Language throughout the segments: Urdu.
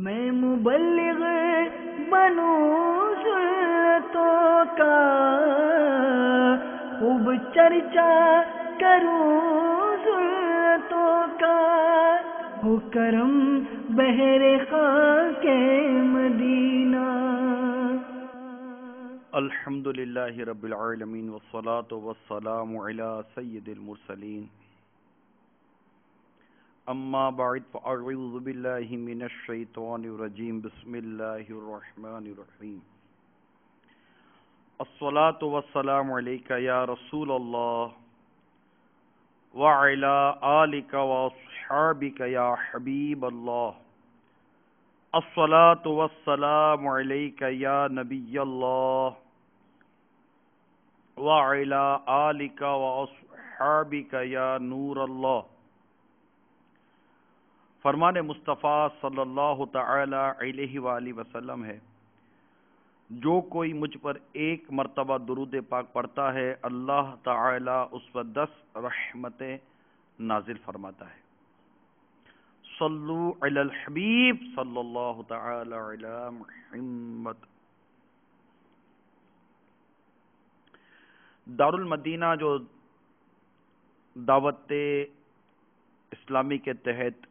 میں مبلغ بنوں سنتوں کا، خوب چرچا کروں سنتوں کا، ہو کرم بہر خاک مدینہ۔ الحمدللہ رب العالمین والصلاة والسلام علی سید المرسلین، اما بعد فاعوذ باللہ من الشیطان الرجیم، بسم اللہ الرحمن الرحیم۔ الصلاة والسلام علیک یا رسول اللہ وعلی آلک واصحابک یا حبیب اللہ۔ الصلاة والسلام علیک یا نبی اللہ وعلی آلک واصحابک یا نور اللہ۔ فرمان مصطفیٰ صلی اللہ تعالی علیہ وآلہ وسلم ہے، جو کوئی مجھ پر ایک مرتبہ درود پاک پڑھتا ہے اللہ تعالی اس پر 10 رحمتیں نازل فرماتا ہے۔ صلو علی الحبیب صلی اللہ تعالی علی محمد۔ دارالمدینہ جو دعوت اسلامی کے تحت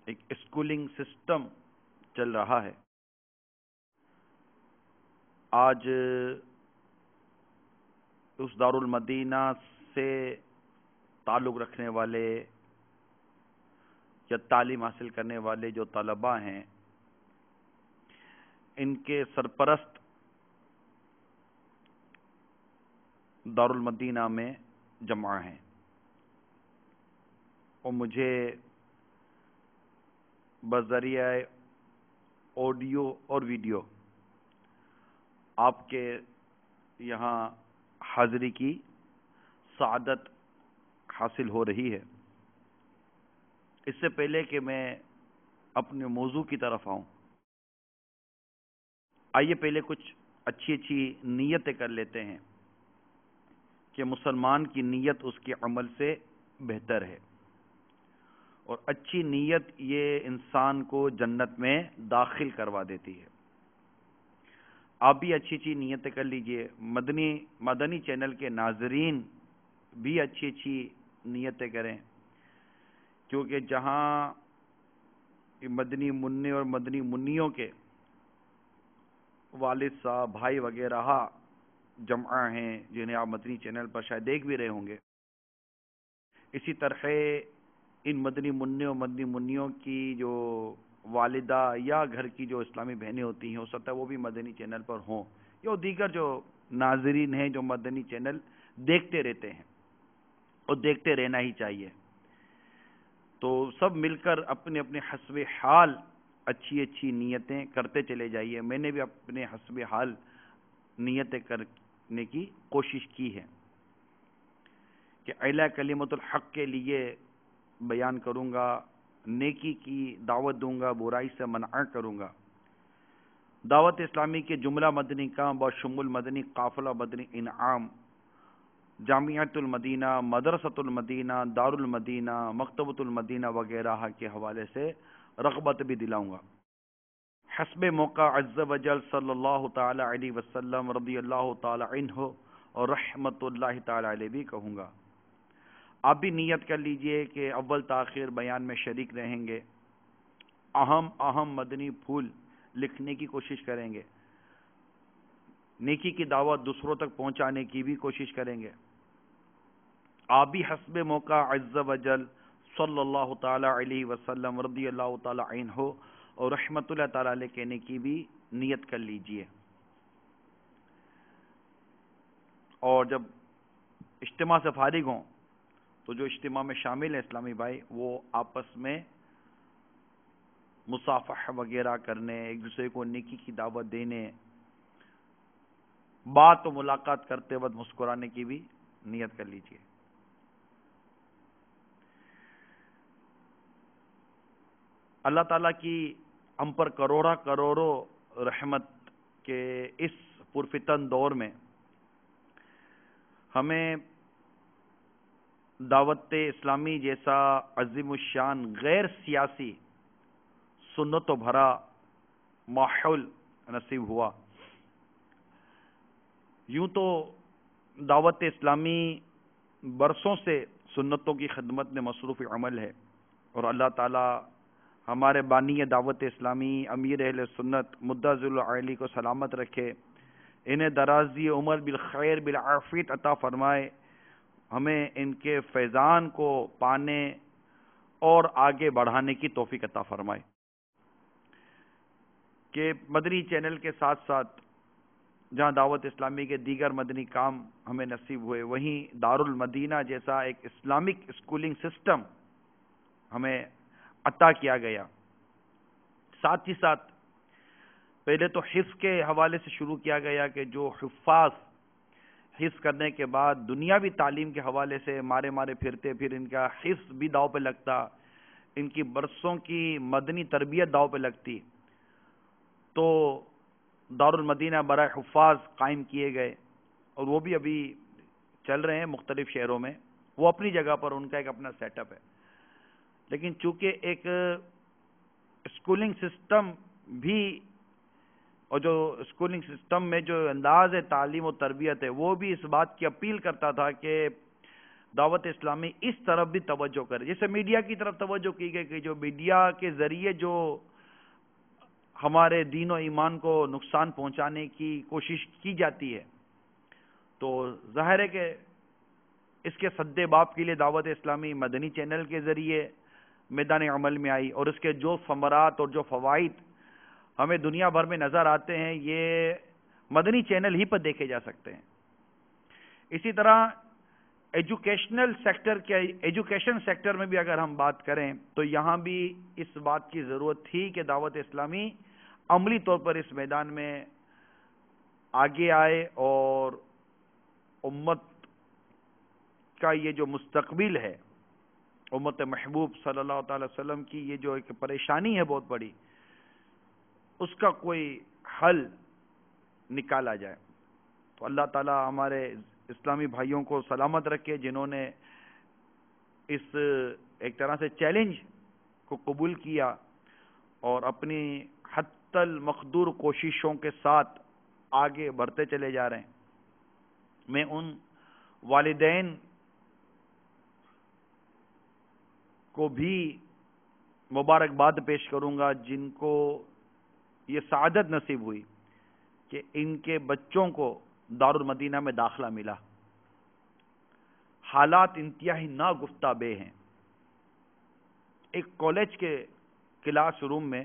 ایک اسکولنگ سسٹم چل رہا ہے، آج اس دارالمدینہ سے تعلق رکھنے والے یا تعلیم حاصل کرنے والے جو طلباء ہیں، ان کے سرپرست دارالمدینہ میں جمع ہیں، اور مجھے بذریعہ آڈیو اور ویڈیو آپ کے یہاں حاضری کی سعادت حاصل ہو رہی ہے۔ اس سے پہلے کہ میں اپنے موضوع کی طرف آؤں، آئیے پہلے کچھ اچھی نیتیں کر لیتے ہیں کہ مسلمان کی نیت اس کے عمل سے بہتر ہے، اور اچھی نیت یہ انسان کو جنت میں داخل کروا دیتی ہے۔ آپ بھی اچھی نیتیں کر لیجئے، مدنی چینل کے ناظرین بھی اچھی نیتیں کریں، کیونکہ جہاں مدنی منع اور مدنی منیوں کے والد صاحب، بھائی وغیرہ جمع ہیں، جنہیں آپ مدنی چینل پر شاید دیکھ بھی رہے ہوں گے، اسی طرح ان مدنی منع اور مدنی منیوں کی جو والدہ یا گھر کی جو اسلامی بہنیں ہوتی ہیں، ہو سکتا ہے وہ بھی مدنی چینل پر ہوں، یا دیگر جو ناظرین ہیں جو مدنی چینل دیکھتے رہتے ہیں، اور دیکھتے رہنا ہی چاہیے۔ تو سب مل کر اپنے اپنے حسب حال اچھی نیتیں کرتے چلے جائیے۔ میں نے بھی اپنے حسب حال نیتیں کرنے کی کوشش کی ہے کہ اعلیٰ کلمت الحق کے لیے بیان کروں گا، نیکی کی دعوت دوں گا، برائی سے منع کروں گا۔ دعوت اسلامی کے جملہ مدنی کام بشمول مدنی قافلہ مدنی انعام، جامعۃ المدینہ، مدرسۃ المدینہ، دار المدینہ، مکتبۃ المدینہ وغیرہ کے حوالے سے رغبت بھی دلاؤں گا۔ حسب موقع عز وجل صلی اللہ تعالی علیہ وسلم رضی اللہ تعالی عنہ اور رحمت اللہ تعالی علیہ بھی کہوں گا۔ آپ بھی نیت کر لیجئے کہ اول تاخیر بیان میں شریک رہیں گے، اہم مدنی پھول لکھنے کی کوشش کریں گے، نیکی کی دعوت دوسروں تک پہنچانے کی بھی کوشش کریں گے۔ آپ بھی حسب موقع عز وجل صلی اللہ تعالی علیہ وسلم رضی اللہ تعالی عنہ اور رحمت اللہ تعالی علیہ کہنے کی بھی نیت کر لیجئے، اور جب اجتماع سے فارغ ہوں تو جو اجتماع میں شامل ہیں اسلامی بھائی، وہ آپس میں مصافحہ وغیرہ کرنے، ایک دوسرے کو نیکی کی دعوت دینے، بات و ملاقات کرتے وقت مسکرانے کی بھی نیت کر لیجئے۔ اللہ تعالیٰ کی ہم پر کروڑوں رحمت کے اس پرفتن دور میں ہمیں دعوت اسلامی جیسا عظیم الشان غیر سیاسی سنتوں بھرا ماحول نصیب ہوا۔ یوں تو دعوت اسلامی برسوں سے سنتوں کی خدمت میں مصروف عمل ہے، اور اللہ تعالی ہمارے بانی دعوت اسلامی امیر اہل سنت مدظر العلی کو سلامت رکھے، انہیں درازی عمر بالخیر بالعافیت عطا فرمائے، ہمیں ان کے فیضان کو پانے اور آگے بڑھانے کی توفیق عطا فرمائے۔ کہ مدنی چینل کے ساتھ ساتھ جہاں دعوت اسلامی کے دیگر مدنی کام ہمیں نصیب ہوئے، وہیں دارالمدینہ جیسا ایک اسلامک اسکولنگ سسٹم ہمیں عطا کیا گیا۔ ساتھ ہی ساتھ پہلے تو حفظ کے حوالے سے شروع کیا گیا کہ جو حفاظ حفظ کرنے کے بعد دنیاوی تعلیم کے حوالے سے مارے مارے پھرتے، پھر ان کا حفظ بھی داؤ پہ لگتا، ان کی برسوں کی مدنی تربیت داؤ پہ لگتی، تو دارالمدینہ برائے حفاظ قائم کیے گئے، اور وہ بھی ابھی چل رہے ہیں مختلف شہروں میں، وہ اپنی جگہ پر ان کا ایک اپنا سیٹ اپ ہے۔ لیکن چونکہ ایک اسکولنگ سسٹم بھی، اور جو اسکولنگ سسٹم میں جو انداز تعلیم و تربیت ہے وہ بھی اس بات کی اپیل کرتا تھا کہ دعوت اسلامی اس طرف بھی توجہ کرے، جیسے میڈیا کی طرف توجہ کی گئی کہ جو میڈیا کے ذریعے جو ہمارے دین و ایمان کو نقصان پہنچانے کی کوشش کی جاتی ہے، تو ظاہر ہے کہ اس کے سد باب کے لیے دعوت اسلامی مدنی چینل کے ذریعے میدان عمل میں آئی، اور اس کے جو ثمرات اور جو فوائد ہمیں دنیا بھر میں نظر آتے ہیں یہ مدنی چینل ہی پر دیکھے جا سکتے ہیں۔ اسی طرح ایجوکیشن سیکٹر میں بھی اگر ہم بات کریں تو یہاں بھی اس بات کی ضرورت تھی کہ دعوت اسلامی عملی طور پر اس میدان میں آگے آئے، اور امت کا یہ جو مستقبل ہے، امت محبوب صلی اللہ تعالی وسلم کی یہ جو ایک پریشانی ہے بہت بڑی، اس کا کوئی حل نکالا جائے۔ تو اللہ تعالی ہمارے اسلامی بھائیوں کو سلامت رکھے جنہوں نے اس ایک طرح سے چیلنج کو قبول کیا اور اپنی حتی المقدور کوششوں کے ساتھ آگے بڑھتے چلے جا رہے ہیں۔ میں ان والدین کو بھی مبارکباد پیش کروں گا جن کو یہ سعادت نصیب ہوئی کہ ان کے بچوں کو دارالمدینہ میں داخلہ ملا۔ حالات انتہائی ناگفتہ بے ہیں۔ ایک کالج کے کلاس روم میں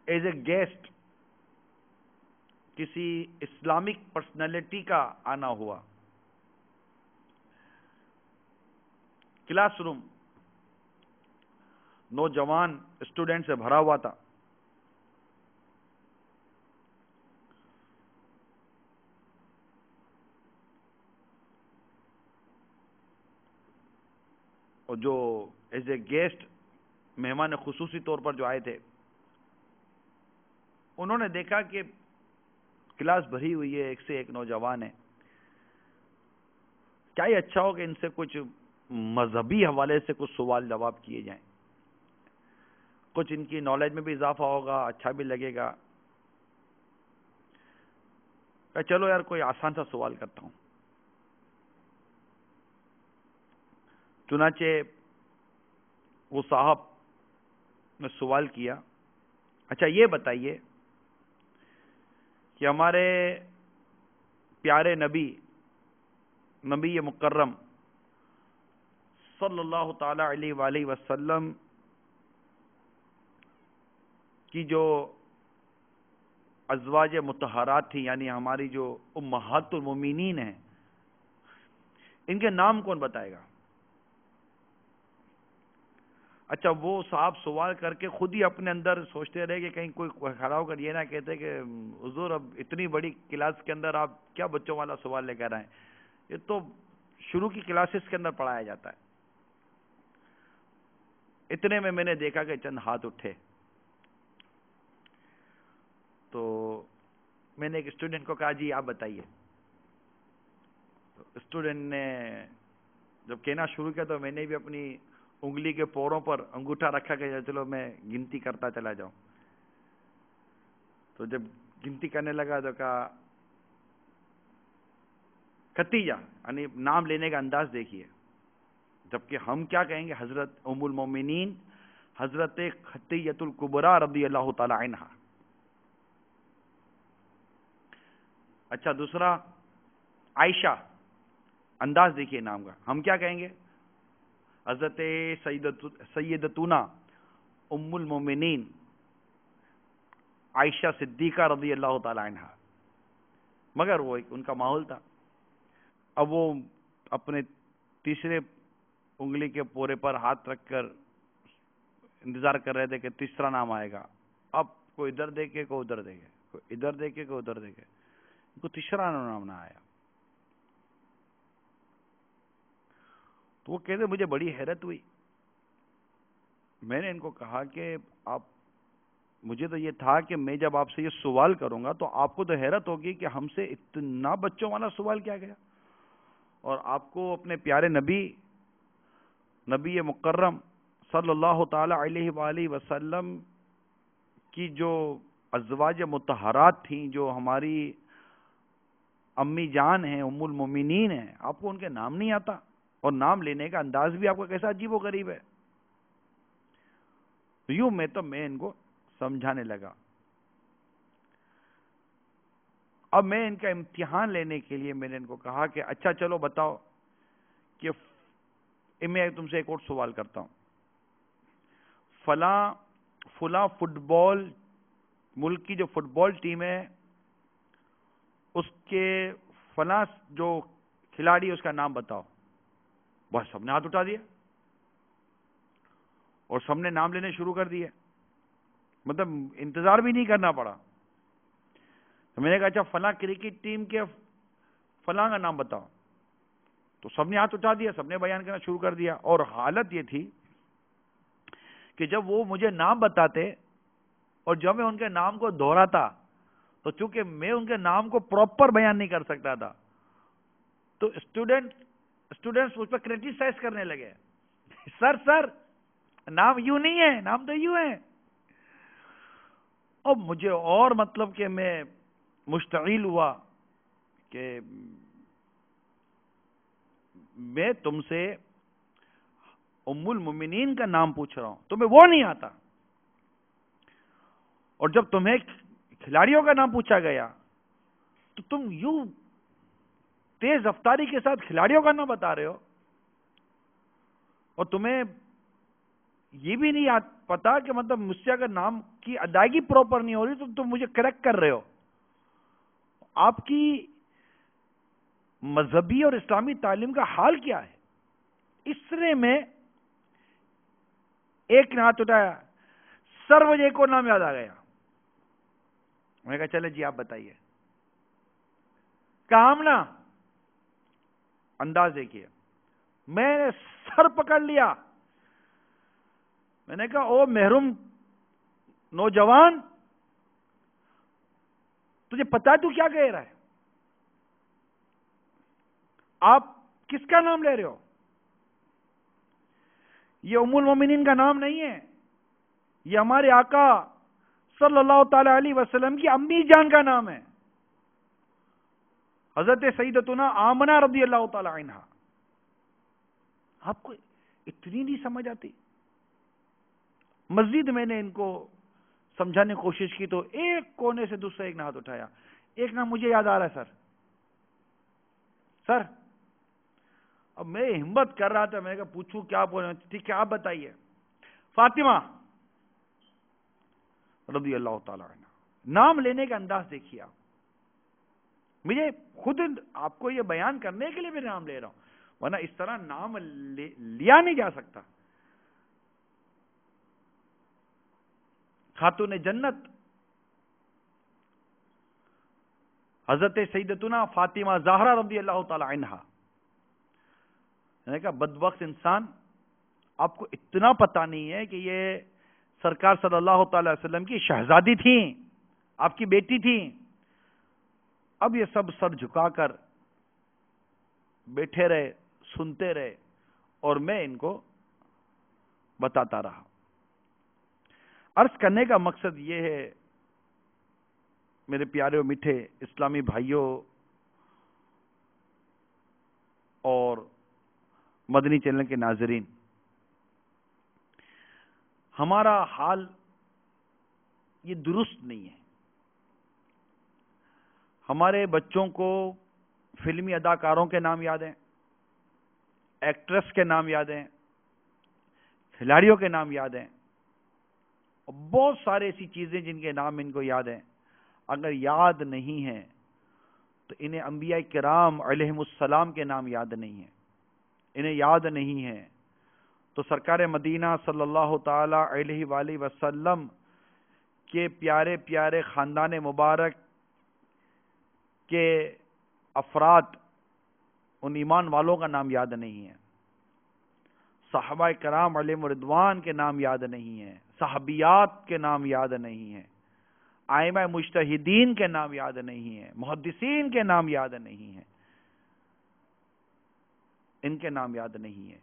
ایز اے گیسٹ کسی اسلامک پرسنالٹی کا آنا ہوا۔ کلاس روم نوجوان اسٹوڈنٹ سے بھرا ہوا تھا۔ اور جو ایز اے گیسٹ مہمان خصوصی طور پر جو آئے تھے، انہوں نے دیکھا کہ کلاس بھری ہوئی ہے، ایک سے ایک نوجوان ہے، کیا یہ اچھا ہو کہ ان سے کچھ مذہبی حوالے سے کچھ سوال جواب کیے جائیں، کچھ ان کی نالج میں بھی اضافہ ہوگا، اچھا بھی لگے گا۔ کہ چلو یار کوئی آسان سا سوال کرتا ہوں۔ چنانچہ وہ صاحب نے سوال کیا، اچھا یہ بتائیے کہ ہمارے پیارے نبی مکرم صلی اللہ تعالی علیہ وآلہ وسلم کی جو ازواج مطہرات تھیں، یعنی ہماری جو امہات المومنین ہیں، ان کے نام کون بتائے گا؟ اچھا وہ صاحب سوال کر کے خود ہی اپنے اندر سوچتے رہے کہ کہیں کوئی کھڑا ہو کر یہ نہ کہتے کہ حضور اب اتنی بڑی کلاس کے اندر آپ کیا بچوں والا سوال لے کر آئیں، یہ تو شروع کی کلاسز کے اندر پڑھایا جاتا ہے۔ اتنے میں نے دیکھا کہ چند ہاتھ اٹھے، تو میں نے ایک اسٹوڈنٹ کو کہا جی آپ بتائیے۔ اسٹوڈنٹ نے جب کہنا شروع کیا تو میں نے بھی اپنی انگلی کے پوروں پر انگوٹھا رکھا کہ چلو میں گنتی کرتا چلا جاؤں. تو جب گنتی کرنے لگا تو کہا خدیجہ، یعنی نام لینے کا انداز دیکھیے. جبکہ ہم کیا کہیں گے؟ حضرت ام المومنین حضرت خدیجۃ الکبریٰ رضی اللہ تعالی عنہا. اچھا دوسرا عائشہ، انداز دیکھیے نام کا. ہم کیا کہیں گے؟ حضرت سیدتنا ام المومنین عائشہ صدیقہ رضی اللہ تعالی عنہا. مگر وہ ان کا ماحول تھا. اب وہ اپنے تیسرے انگلی کے پورے پر ہاتھ رکھ کر انتظار کر رہے تھے کہ تیسرا نام آئے گا. اب کوئی ادھر دیکھے کوئی ادھر دیکھے، کوئی ادھر دیکھے کوئی ادھر دیکھے، ان کو تیسرا نام نہ آیا. تو وہ کہتے مجھے بڑی حیرت ہوئی. میں نے ان کو کہا کہ آپ، مجھے تو یہ تھا کہ میں جب آپ سے یہ سوال کروں گا تو آپ کو تو حیرت ہوگی کہ ہم سے اتنا بچوں والا سوال کیا گیا، اور آپ کو اپنے پیارے نبی مکرم صلی اللہ تعالی علیہ وآلہ وسلم کی جو ازواج مطہرات تھیں، جو ہماری امی جان ہیں، ام المومنین ہیں، آپ کو ان کے نام نہیں آتا، اور نام لینے کا انداز بھی آپ کو کیسا عجیب و غریب ہے. یوں میں ان کو سمجھانے لگا. اب میں ان کا امتحان لینے کے لیے میں نے ان کو کہا کہ اچھا چلو بتاؤ کہ میں تم سے ایک اور سوال کرتا ہوں. فلاں فٹ بال ملک کی جو فٹ بال ٹیم ہے، اس کے فلاں جو کھلاڑی اس کا نام بتاؤ. بس سب نے ہاتھ اٹھا دیا اور سب نے نام لینے شروع کر دیے. مطلب انتظار بھی نہیں کرنا پڑا. تو میں نے کہا اچھا فلاں کرکٹ ٹیم کے فلاں کا نام بتاؤ. تو سب نے ہاتھ اٹھا دیا، سب نے بیان کرنا شروع کر دیا. اور حالت یہ تھی کہ جب وہ مجھے نام بتاتے اور جب میں ان کے نام کو دہراتا، تو چونکہ میں ان کے نام کو پراپر بیان نہیں کر سکتا تھا، تو اسٹوڈنٹس اس پہ کریٹیسائز کرنے لگے. سر نام یوں نہیں ہے، نام تو یوں ہے. اب مجھے اور مطلب کہ میں مشتعل ہوا کہ میں تم سے ام المومنین کا نام پوچھ رہا ہوں، تمہیں وہ نہیں آتا، اور جب تمہیں کھلاڑیوں کا نام پوچھا گیا تو تم یوں تیز رفتاری کے ساتھ کھلاڑیوں کا نام بتا رہے ہو، اور تمہیں یہ بھی نہیں پتا کہ مطلب مجھ سے اگر نام کی ادائیگی پراپر نہیں ہو رہی تو تم مجھے کریکٹ کر رہے ہو. آپ کی مذہبی اور اسلامی تعلیم کا حال کیا ہے؟ اس طرح میں ایک نے ہاتھ اٹھایا. سر مجھے ایک اور نام یاد آ گیا. میں نے کہا چلے جی آپ بتائیے. کامنا. انداز دیکھیے، میں نے سر پکڑ لیا. میں نے کہا او محروم نوجوان، تجھے پتا ہے تو کیا کہہ رہا ہے؟ آپ کس کا نام لے رہے ہو؟ یہ ام المومنین کا نام نہیں ہے، یہ ہمارے آقا صلی اللہ تعالی علیہ وسلم کی امی جان کا نام ہے، حضرت سیدتنا آمنہ رضی اللہ تعالی عنہا. آپ کو اتنی نہیں سمجھ آتی؟ مزید میں نے ان کو سمجھانے کی کوشش کی تو ایک کونے سے دوسرا ایک نے ہاتھ اٹھایا. ایک نام مجھے یاد آ رہا ہے سر. اب میں ہمت کر رہا تھا، میں نے کہا پوچھوں کیا بولے. ٹھیک ہے آپ بتائیے. فاطمہ رضی اللہ تعالی عنہ. نام لینے کا انداز دیکھیے آپ. مجھے خود آپ کو یہ بیان کرنے کے لیے میں نام لے رہا ہوں، ورنہ اس طرح نام لیا نہیں جا سکتا. خاتون جنت حضرت سیدتنا فاطمہ زہرا رضی اللہ تعالی عنہا. میں نے کہا بدبخت انسان، آپ کو اتنا پتا نہیں ہے کہ یہ سرکار صلی اللہ تعالی وسلم کی شہزادی تھیں، آپ کی بیٹی تھیں. اب یہ سب سر جھکا کر بیٹھے رہے، سنتے رہے، اور میں ان کو بتاتا رہا. عرض کرنے کا مقصد یہ ہے میرے پیارے و میٹھے اسلامی بھائیوں اور مدنی چینل کے ناظرین، ہمارا حال یہ درست نہیں ہے. ہمارے بچوں کو فلمی اداکاروں کے نام یاد ہیں، ایکٹریس کے نام یاد ہیں، کھلاڑیوں کے نام یاد ہیں، اور بہت سارے ایسی چیزیں جن کے نام ان کو یاد ہیں. اگر یاد نہیں ہیں تو انہیں انبیاء کرام علیہم السلام کے نام یاد نہیں ہیں. انہیں یاد نہیں ہے تو سرکار مدینہ صلی اللہ تعالی علیہ وآلہ وسلم کے پیارے پیارے خاندان مبارک کے افراد، ان ایمان والوں کا نام یاد نہیں ہے. صحابہ کرام علیہم رضوان کے نام یاد نہیں ہیں، صحابیات کے نام یاد نہیں ہیں، ائمہ مجتہدین کے نام یاد نہیں ہیں، محدثین کے نام یاد نہیں ہیں. ان کے نام یاد نہیں ہے.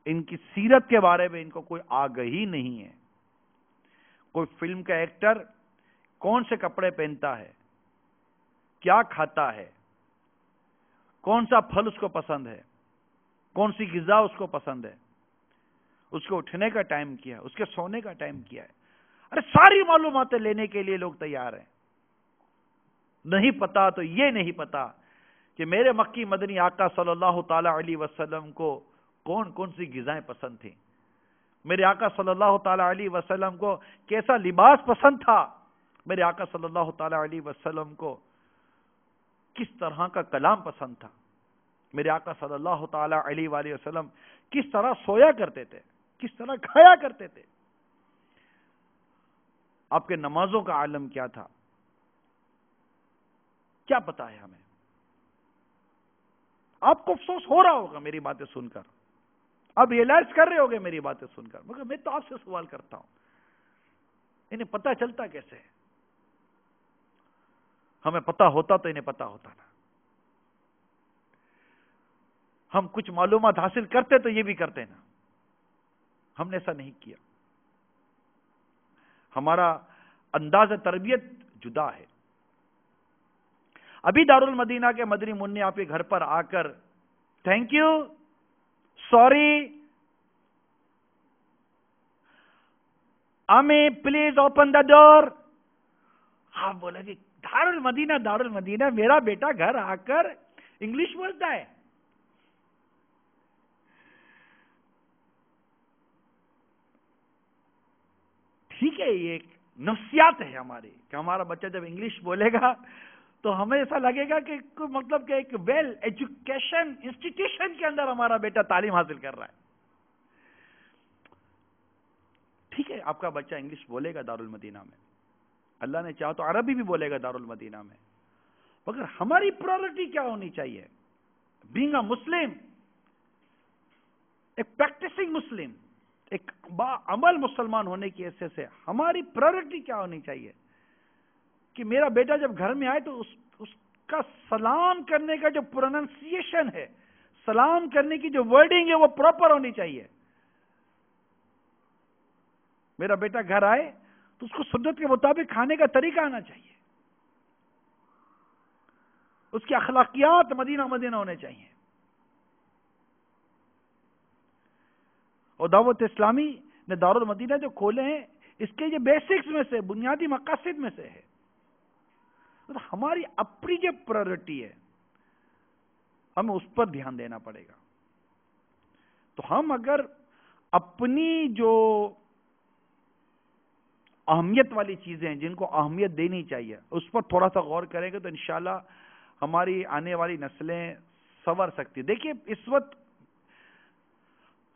ان کی سیرت کے بارے میں ان کو کوئی آگہی نہیں ہے. کوئی فلم کا ایکٹر کون سے کپڑے پہنتا ہے، کیا کھاتا ہے، کون سا پھل اس کو پسند ہے، کون سی غذا اس کو پسند ہے، اس کے اٹھنے کا ٹائم کیا ہے، اس کے سونے کا ٹائم کیا ہے. ارے ساری معلوماتیں لینے کے لیے لوگ تیار ہیں. نہیں پتا تو یہ نہیں پتا کہ میرے مکی مدنی آقا صلی اللہ تعالی علیہ وسلم کو کون کون سی غذائیں پسند تھیں، میرے آقا صلی اللہ تعالی علیہ وسلم کو کیسا لباس پسند تھا، میرے آقا صلی اللہ تعالی علیہ وسلم کو کس طرح کا کلام پسند تھا، میرے آقا صلی اللہ تعالی علیہ وآلہ وسلم کس طرح سویا کرتے تھے، کس طرح کھایا کرتے تھے، آپ کے نمازوں کا عالم کیا تھا، کیا پتا ہے ہمیں. آپ کو افسوس ہو رہا ہوگا میری باتیں سن کر، آپ ریئلائز کر رہے ہوگے میری باتیں سن کر، مگر میں تو آپ سے سوال کرتا ہوں، انہیں پتہ چلتا کیسے ہے؟ ہمیں پتہ ہوتا تو انہیں پتہ ہوتا نا. ہم کچھ معلومات حاصل کرتے تو یہ بھی کرتے نا. ہم نے ایسا نہیں کیا. ہمارا انداز تربیت جدا ہے. ابھی دارالمدینہ کے مدنی منع آپ کے گھر پر آ کر تھینک یو، سوری، امی پلیز اوپن دا ڈور. آپ بولے کہ دارالمدینہ میرا بیٹا گھر آ کر انگلش بولتا ہے. ٹھیک ہے، یہ ایک نفسیات ہے ہماری کہ ہمارا بچہ جب انگلش بولے گا تو ہمیں ایسا لگے گا کہ مطلب کہ ایک ویل ایجوکیشن انسٹیٹیوشن کے اندر ہمارا بیٹا تعلیم حاصل کر رہا ہے. ٹھیک ہے، آپ کا بچہ انگلش بولے گا دارالمدینہ میں، اللہ نے چاہا تو عربی بھی بولے گا دارالمدینہ میں، مگر ہماری پرائورٹی کیا ہونی چاہیے؟ بینگ اے مسلم، ایک پریکٹسنگ مسلم، ایک باعمل مسلمان ہونے کی حیثیت سے ہماری پرائورٹی کیا ہونی چاہیے کہ میرا بیٹا جب گھر میں آئے تو اس کا سلام کرنے کا جو پروننسیشن ہے، سلام کرنے کی جو ورڈنگ ہے وہ پراپر ہونی چاہیے. میرا بیٹا گھر آئے تو اس کو سنت کے مطابق کھانے کا طریقہ آنا چاہیے، اس کی اخلاقیات مدینہ ہونے چاہیے. اور دعوت اسلامی نے دارالمدینہ جو کھولے ہیں اس کے یہ بیسکس میں سے، بنیادی مقاصد میں سے ہے. تو ہماری اپنی جو پرائورٹی ہے ہمیں اس پر دھیان دینا پڑے گا. تو ہم اگر اپنی جو اہمیت والی چیزیں ہیں جن کو اہمیت دینی چاہیے اس پر تھوڑا سا غور کریں گے تو انشاءاللہ ہماری آنے والی نسلیں سنور سکتی. دیکھیے اس وقت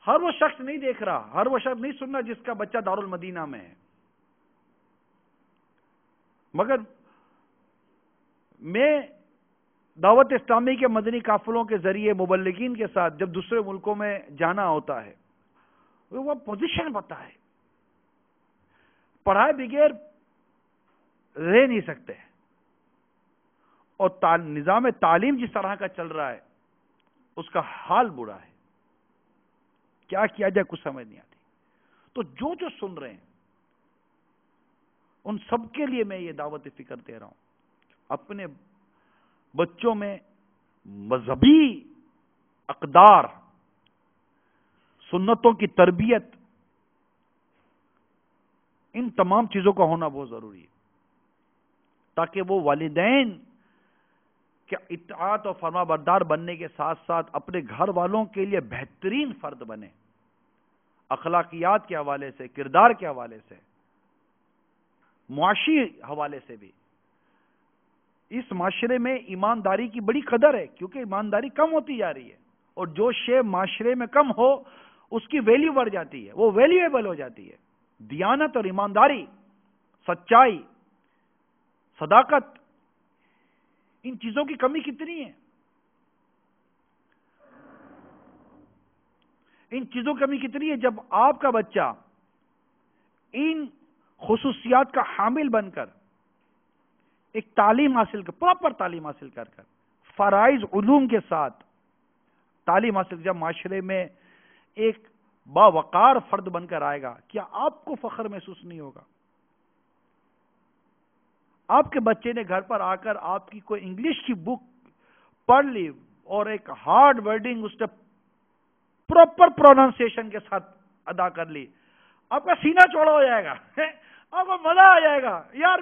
ہر وہ شخص نہیں دیکھ رہا، ہر وہ شخص نہیں سن رہا جس کا بچہ دارالمدینہ میں ہے، مگر میں دعوت اسلامی کے مدنی قافلوں کے ذریعے مبلغین کے ساتھ جب دوسرے ملکوں میں جانا ہوتا ہے وہ پوزیشن بتا ہے، پڑھائے بغیر رہ نہیں سکتے، اور نظام تعلیم جس طرح کا چل رہا ہے اس کا حال برا ہے. کیا کیا جائے کچھ سمجھ نہیں آتی. تو جو سن رہے ہیں ان سب کے لیے میں یہ دعوت فکر دے رہا ہوں، اپنے بچوں میں مذہبی اقدار، سنتوں کی تربیت، ان تمام چیزوں کا ہونا بہت ضروری ہے، تاکہ وہ والدین کے اطاعت اور فرما بردار بننے کے ساتھ ساتھ اپنے گھر والوں کے لیے بہترین فرد بنے، اخلاقیات کے حوالے سے، کردار کے حوالے سے، معاشی حوالے سے بھی۔ اس معاشرے میں ایمانداری کی بڑی قدر ہے، کیونکہ ایمانداری کم ہوتی جا رہی ہے، اور جو شے معاشرے میں کم ہو اس کی ویلیو بڑھ جاتی ہے، وہ ویلیویبل ہو جاتی ہے۔ دیانت اور ایمانداری، سچائی، صداقت، ان چیزوں کی کمی کتنی ہے؟ ان چیزوں کی کمی کتنی ہے؟ جب آپ کا بچہ ان خصوصیات کا حامل بن کر ایک تعلیم حاصل کر، پراپر تعلیم حاصل کر فرائض علوم کے ساتھ تعلیم حاصل، جب معاشرے میں ایک باوقار فرد بن کر آئے گا، کیا آپ کو فخر محسوس نہیں ہوگا؟ آپ کے بچے نے گھر پر آ کر آپ کی کوئی انگلش کی بک پڑھ لی اور ایک ہارڈ ورڈنگ اس نے پراپر پروننسیشن کے ساتھ ادا کر لی، آپ کا سینہ چوڑا ہو جائے گا، آپ کو مزہ آ جائے گا، یار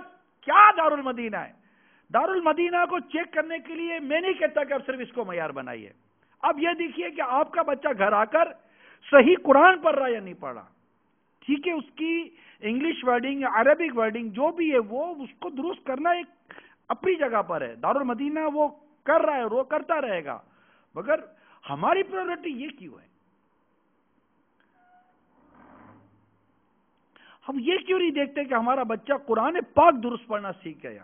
کیا دارالمدینہ ہے۔ دارالمدینہ کو چیک کرنے کے لیے میں نہیں کہتا کہ اب صرف اس کو معیار بنائیے، اب یہ دیکھیے کہ آپ کا بچہ گھر آ کر صحیح قرآن پڑھ رہا یا نہیں پڑھ رہا، ٹھیک ہے، اس کی انگلش ورڈنگ یا عربک ورڈنگ جو بھی ہے وہ اس کو درست کرنا ایک اپنی جگہ پر ہے، دارالمدینہ وہ کر رہا ہے اور وہ کرتا رہے گا، مگر ہماری پریورٹی یہ کیوں ہے؟ ہم یہ کیوں نہیں دیکھتے کہ ہمارا بچہ قرآن پاک درست پڑھنا سیکھ گیا،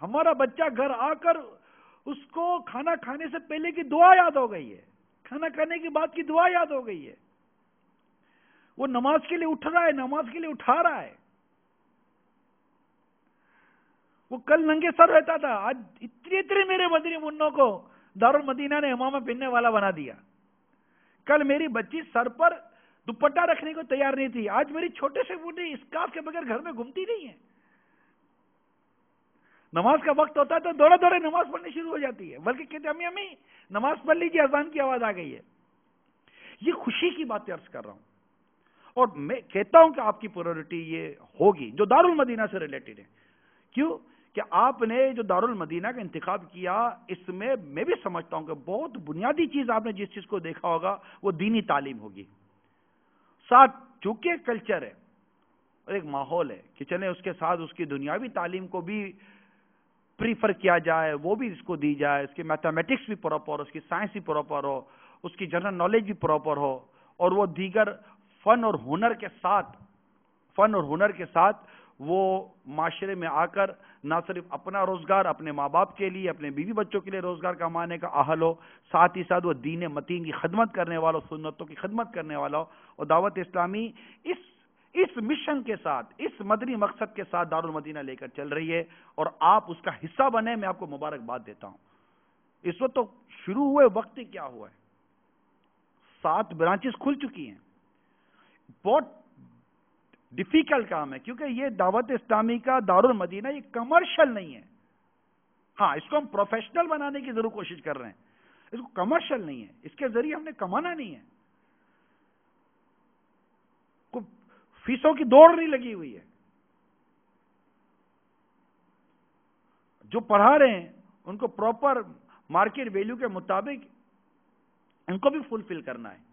ہمارا بچہ گھر آ کر اس کو کھانا کھانے سے پہلے کی دعا یاد ہو گئی ہے، کھانا کھانے کے بعد کی دعا یاد ہو گئی ہے، وہ نماز کے لیے اٹھ رہا ہے، نماز کے لیے اٹھا رہا ہے، وہ کل ننگے سر رہتا تھا، آج اتنے میرے مدنی منوں کو دارالمدینہ نے امامہ پہننے والا بنا دیا، کل میری بچی سر پر دوپٹہ رکھنے کو تیار نہیں تھی، آج میری چھوٹے سے بوٹی اسکارف کے بغیر گھر میں گھومتی نہیں ہے، نماز کا وقت ہوتا ہے تو دوڑے دوڑے نماز پڑھنی شروع ہو جاتی ہے، بلکہ کہتے امی امی نماز پڑھ لیجیے، اذان کی آواز آ گئی ہے۔ یہ خوشی کی بات عرض کر رہا ہوں، اور میں کہتا ہوں کہ آپ کی پریورٹی یہ ہوگی جو دارالمدینہ سے ریلیٹڈ ہے، کیوں کہ آپ نے جو دارالمدینہ کا انتخاب کیا، اس میں میں بھی سمجھتا ہوں کہ بہت بنیادی چیز آپ نے جس چیز کو دیکھا ہوگا وہ دینی تعلیم ہوگی، ساتھ چونکہ کلچر ہے اور ایک ماحول ہے کہ چلیں اس کے ساتھ اس کی دنیاوی تعلیم کو بھی پریفر کیا جائے، وہ بھی اس کو دی جائے، اس کی میتھمیٹکس بھی پراپر ہو، اس کی سائنس بھی پراپر ہو، اس کی جنرل نالج بھی پراپر ہو، اور وہ دیگر فن اور ہنر کے ساتھ وہ معاشرے میں آ کر نہ صرف اپنا روزگار اپنے ماں باپ کے لیے، اپنے بیوی بچوں کے لیے روزگار کمانے کا اہل ہو، ساتھ ہی ساتھ وہ دین متین کی خدمت کرنے والا ہو، سنتوں کی خدمت کرنے والا ہو، اور دعوت اسلامی اس مشن کے ساتھ، اس مدنی مقصد کے ساتھ دارالمدینہ لے کر چل رہی ہے، اور آپ اس کا حصہ بنے، میں آپ کو مبارکباد دیتا ہوں۔ اس وقت تو شروع ہوئے وقت ہی کیا ہوا ہے، 7 برانچز کھل چکی ہیں، بہت ڈیفیکلٹ کام ہے، کیونکہ یہ دعوت اسلامی کا دارالمدینہ یہ کمرشل نہیں ہے، ہاں اس کو ہم پروفیشنل بنانے کی ضرور کوشش کر رہے ہیں، اس کو کمرشل نہیں ہے، اس کے ذریعے ہم نے کمانا نہیں ہے، کوئی فیسوں کی دوڑ نہیں لگی ہوئی ہے، جو پڑھا رہے ہیں ان کو پراپر مارکیٹ ویلیو کے مطابق ان کو بھی فلفل کرنا ہے،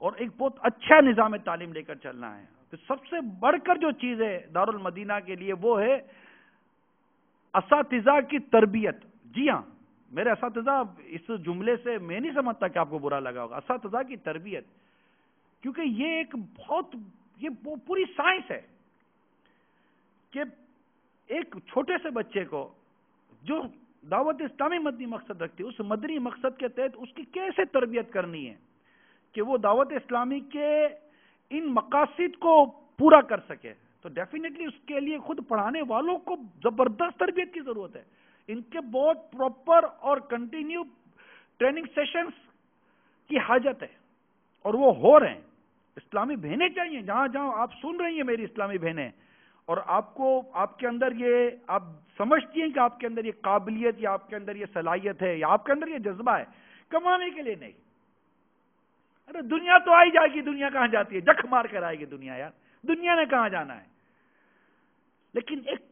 اور ایک بہت اچھا نظام تعلیم لے کر چلنا ہے۔ تو سب سے بڑھ کر جو چیز ہے دارالمدینہ کے لیے وہ ہے اساتذہ کی تربیت۔ جی ہاں، میرے اساتذہ، اس جملے سے میں نہیں سمجھتا کہ آپ کو برا لگا ہوگا، اساتذہ کی تربیت، کیونکہ یہ ایک یہ پوری سائنس ہے کہ ایک چھوٹے سے بچے کو جو دعوت اسلامی مدنی مقصد رکھتی ہے، اس مدنی مقصد کے تحت اس کی کیسے تربیت کرنی ہے کہ وہ دعوت اسلامی کے ان مقاصد کو پورا کر سکے، تو ڈیفینیٹلی اس کے لیے خود پڑھانے والوں کو زبردست تربیت کی ضرورت ہے، ان کے بہت پراپر اور کنٹینیو ٹریننگ سیشنز کی حاجت ہے، اور وہ ہو رہے ہیں۔ اسلامی بہنیں چاہیے. جہاں جہاں آپ سن رہی ہیں میری اسلامی بہنیں، اور آپ کو آپ کے اندر یہ آپ سمجھتی ہیں کہ آپ کے اندر یہ قابلیت یا آپ کے اندر یہ صلاحیت ہے یا آپ کے اندر یہ جذبہ ہے، کمانے کے لیے نہیں. ارے دنیا تو آئی جائے گی، دنیا کہاں جاتی ہے؟ جکھ مار کر آئے گی دنیا یار، دنیا نے کہاں جانا ہے؟ لیکن ایک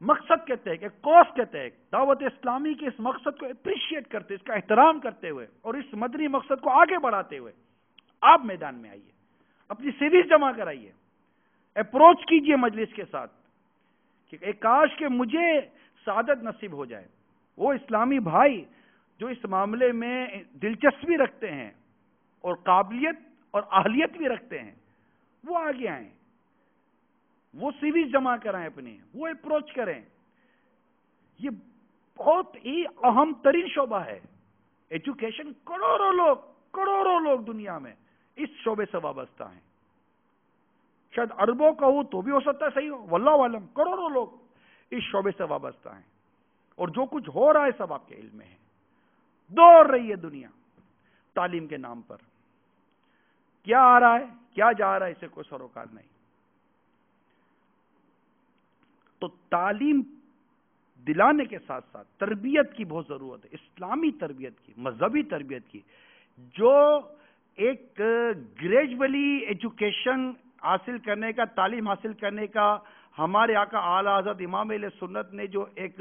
مقصد کے تحت، ایک کوس کے تحت دعوت اسلامی کے اس مقصد کو اپریشیٹ کرتے، اس کا احترام کرتے ہوئے اور اس مدنی مقصد کو آگے بڑھاتے ہوئے آپ میدان میں آئیے، اپنی سیریز جمع کرائیے، اپروچ کیجئے مجلس کے ساتھ کہ ایک کاش کہ مجھے سعادت نصیب ہو جائے. وہ اسلامی بھائی جو اس معاملے میں دلچسپی رکھتے ہیں اور قابلیت اور اہلیت بھی رکھتے ہیں، وہ آگے آئیں، وہ سیریز جمع کرائیں، اپنی وہ اپروچ کریں. یہ بہت ہی اہم ترین شعبہ ہے. ایجوکیشن، کروڑوں لوگ دنیا میں اس شعبے سے وابستہ ہیں. شاید اربوں کہوں تو بھی ہو سکتا ہے، صحیح ہو، واللہ عالم. کروڑوں لوگ اس شعبے سے وابستہ ہیں، اور جو کچھ ہو رہا ہے سب آپ کے علم میں ہے. دوڑ رہی ہے دنیا تعلیم کے نام پر. کیا آ رہا ہے، کیا جا رہا ہے، اسے کوئی سروکار نہیں. تو تعلیم دلانے کے ساتھ ساتھ تربیت کی بہت ضرورت ہے، اسلامی تربیت کی، مذہبی تربیت کی، جو ایک گریجولی ایجوکیشن حاصل کرنے کا، تعلیم حاصل کرنے کا ہمارے آقا اعلیٰ حضرت امام اہل سنت نے جو ایک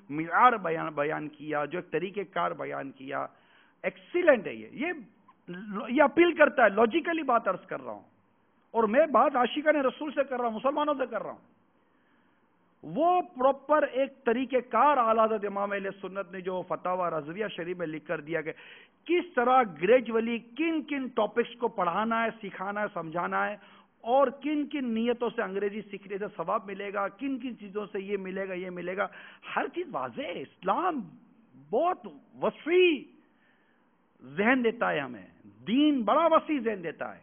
معیار بیان کیا، جو ایک طریقہ کار بیان کیا، ایکسیلنٹ ہے. یہ اپیل کرتا ہے، لاجیکلی بات عرض کر رہا ہوں، اور میں بات عاشقان رسول سے کر رہا ہوں، مسلمانوں سے کر رہا ہوں. وہ پراپر ایک طریقہ کار اعلیٰ حضرت امام اہل سنت نے جو فتاوی رضویہ شریف میں لکھ کر دیا کہ کس طرح گریجولی کن کن ٹاپکس کو پڑھانا ہے، سکھانا ہے، سمجھانا ہے، اور کن کن نیتوں سے انگریزی سیکھنے سے ثواب ملے گا، کن کن چیزوں سے یہ ملے گا، یہ ملے گا. ہر چیز واضح ہے. اسلام بہت وسیع ذہن دیتا ہے ہمیں، دین بڑا وسیع ذہن دیتا ہے،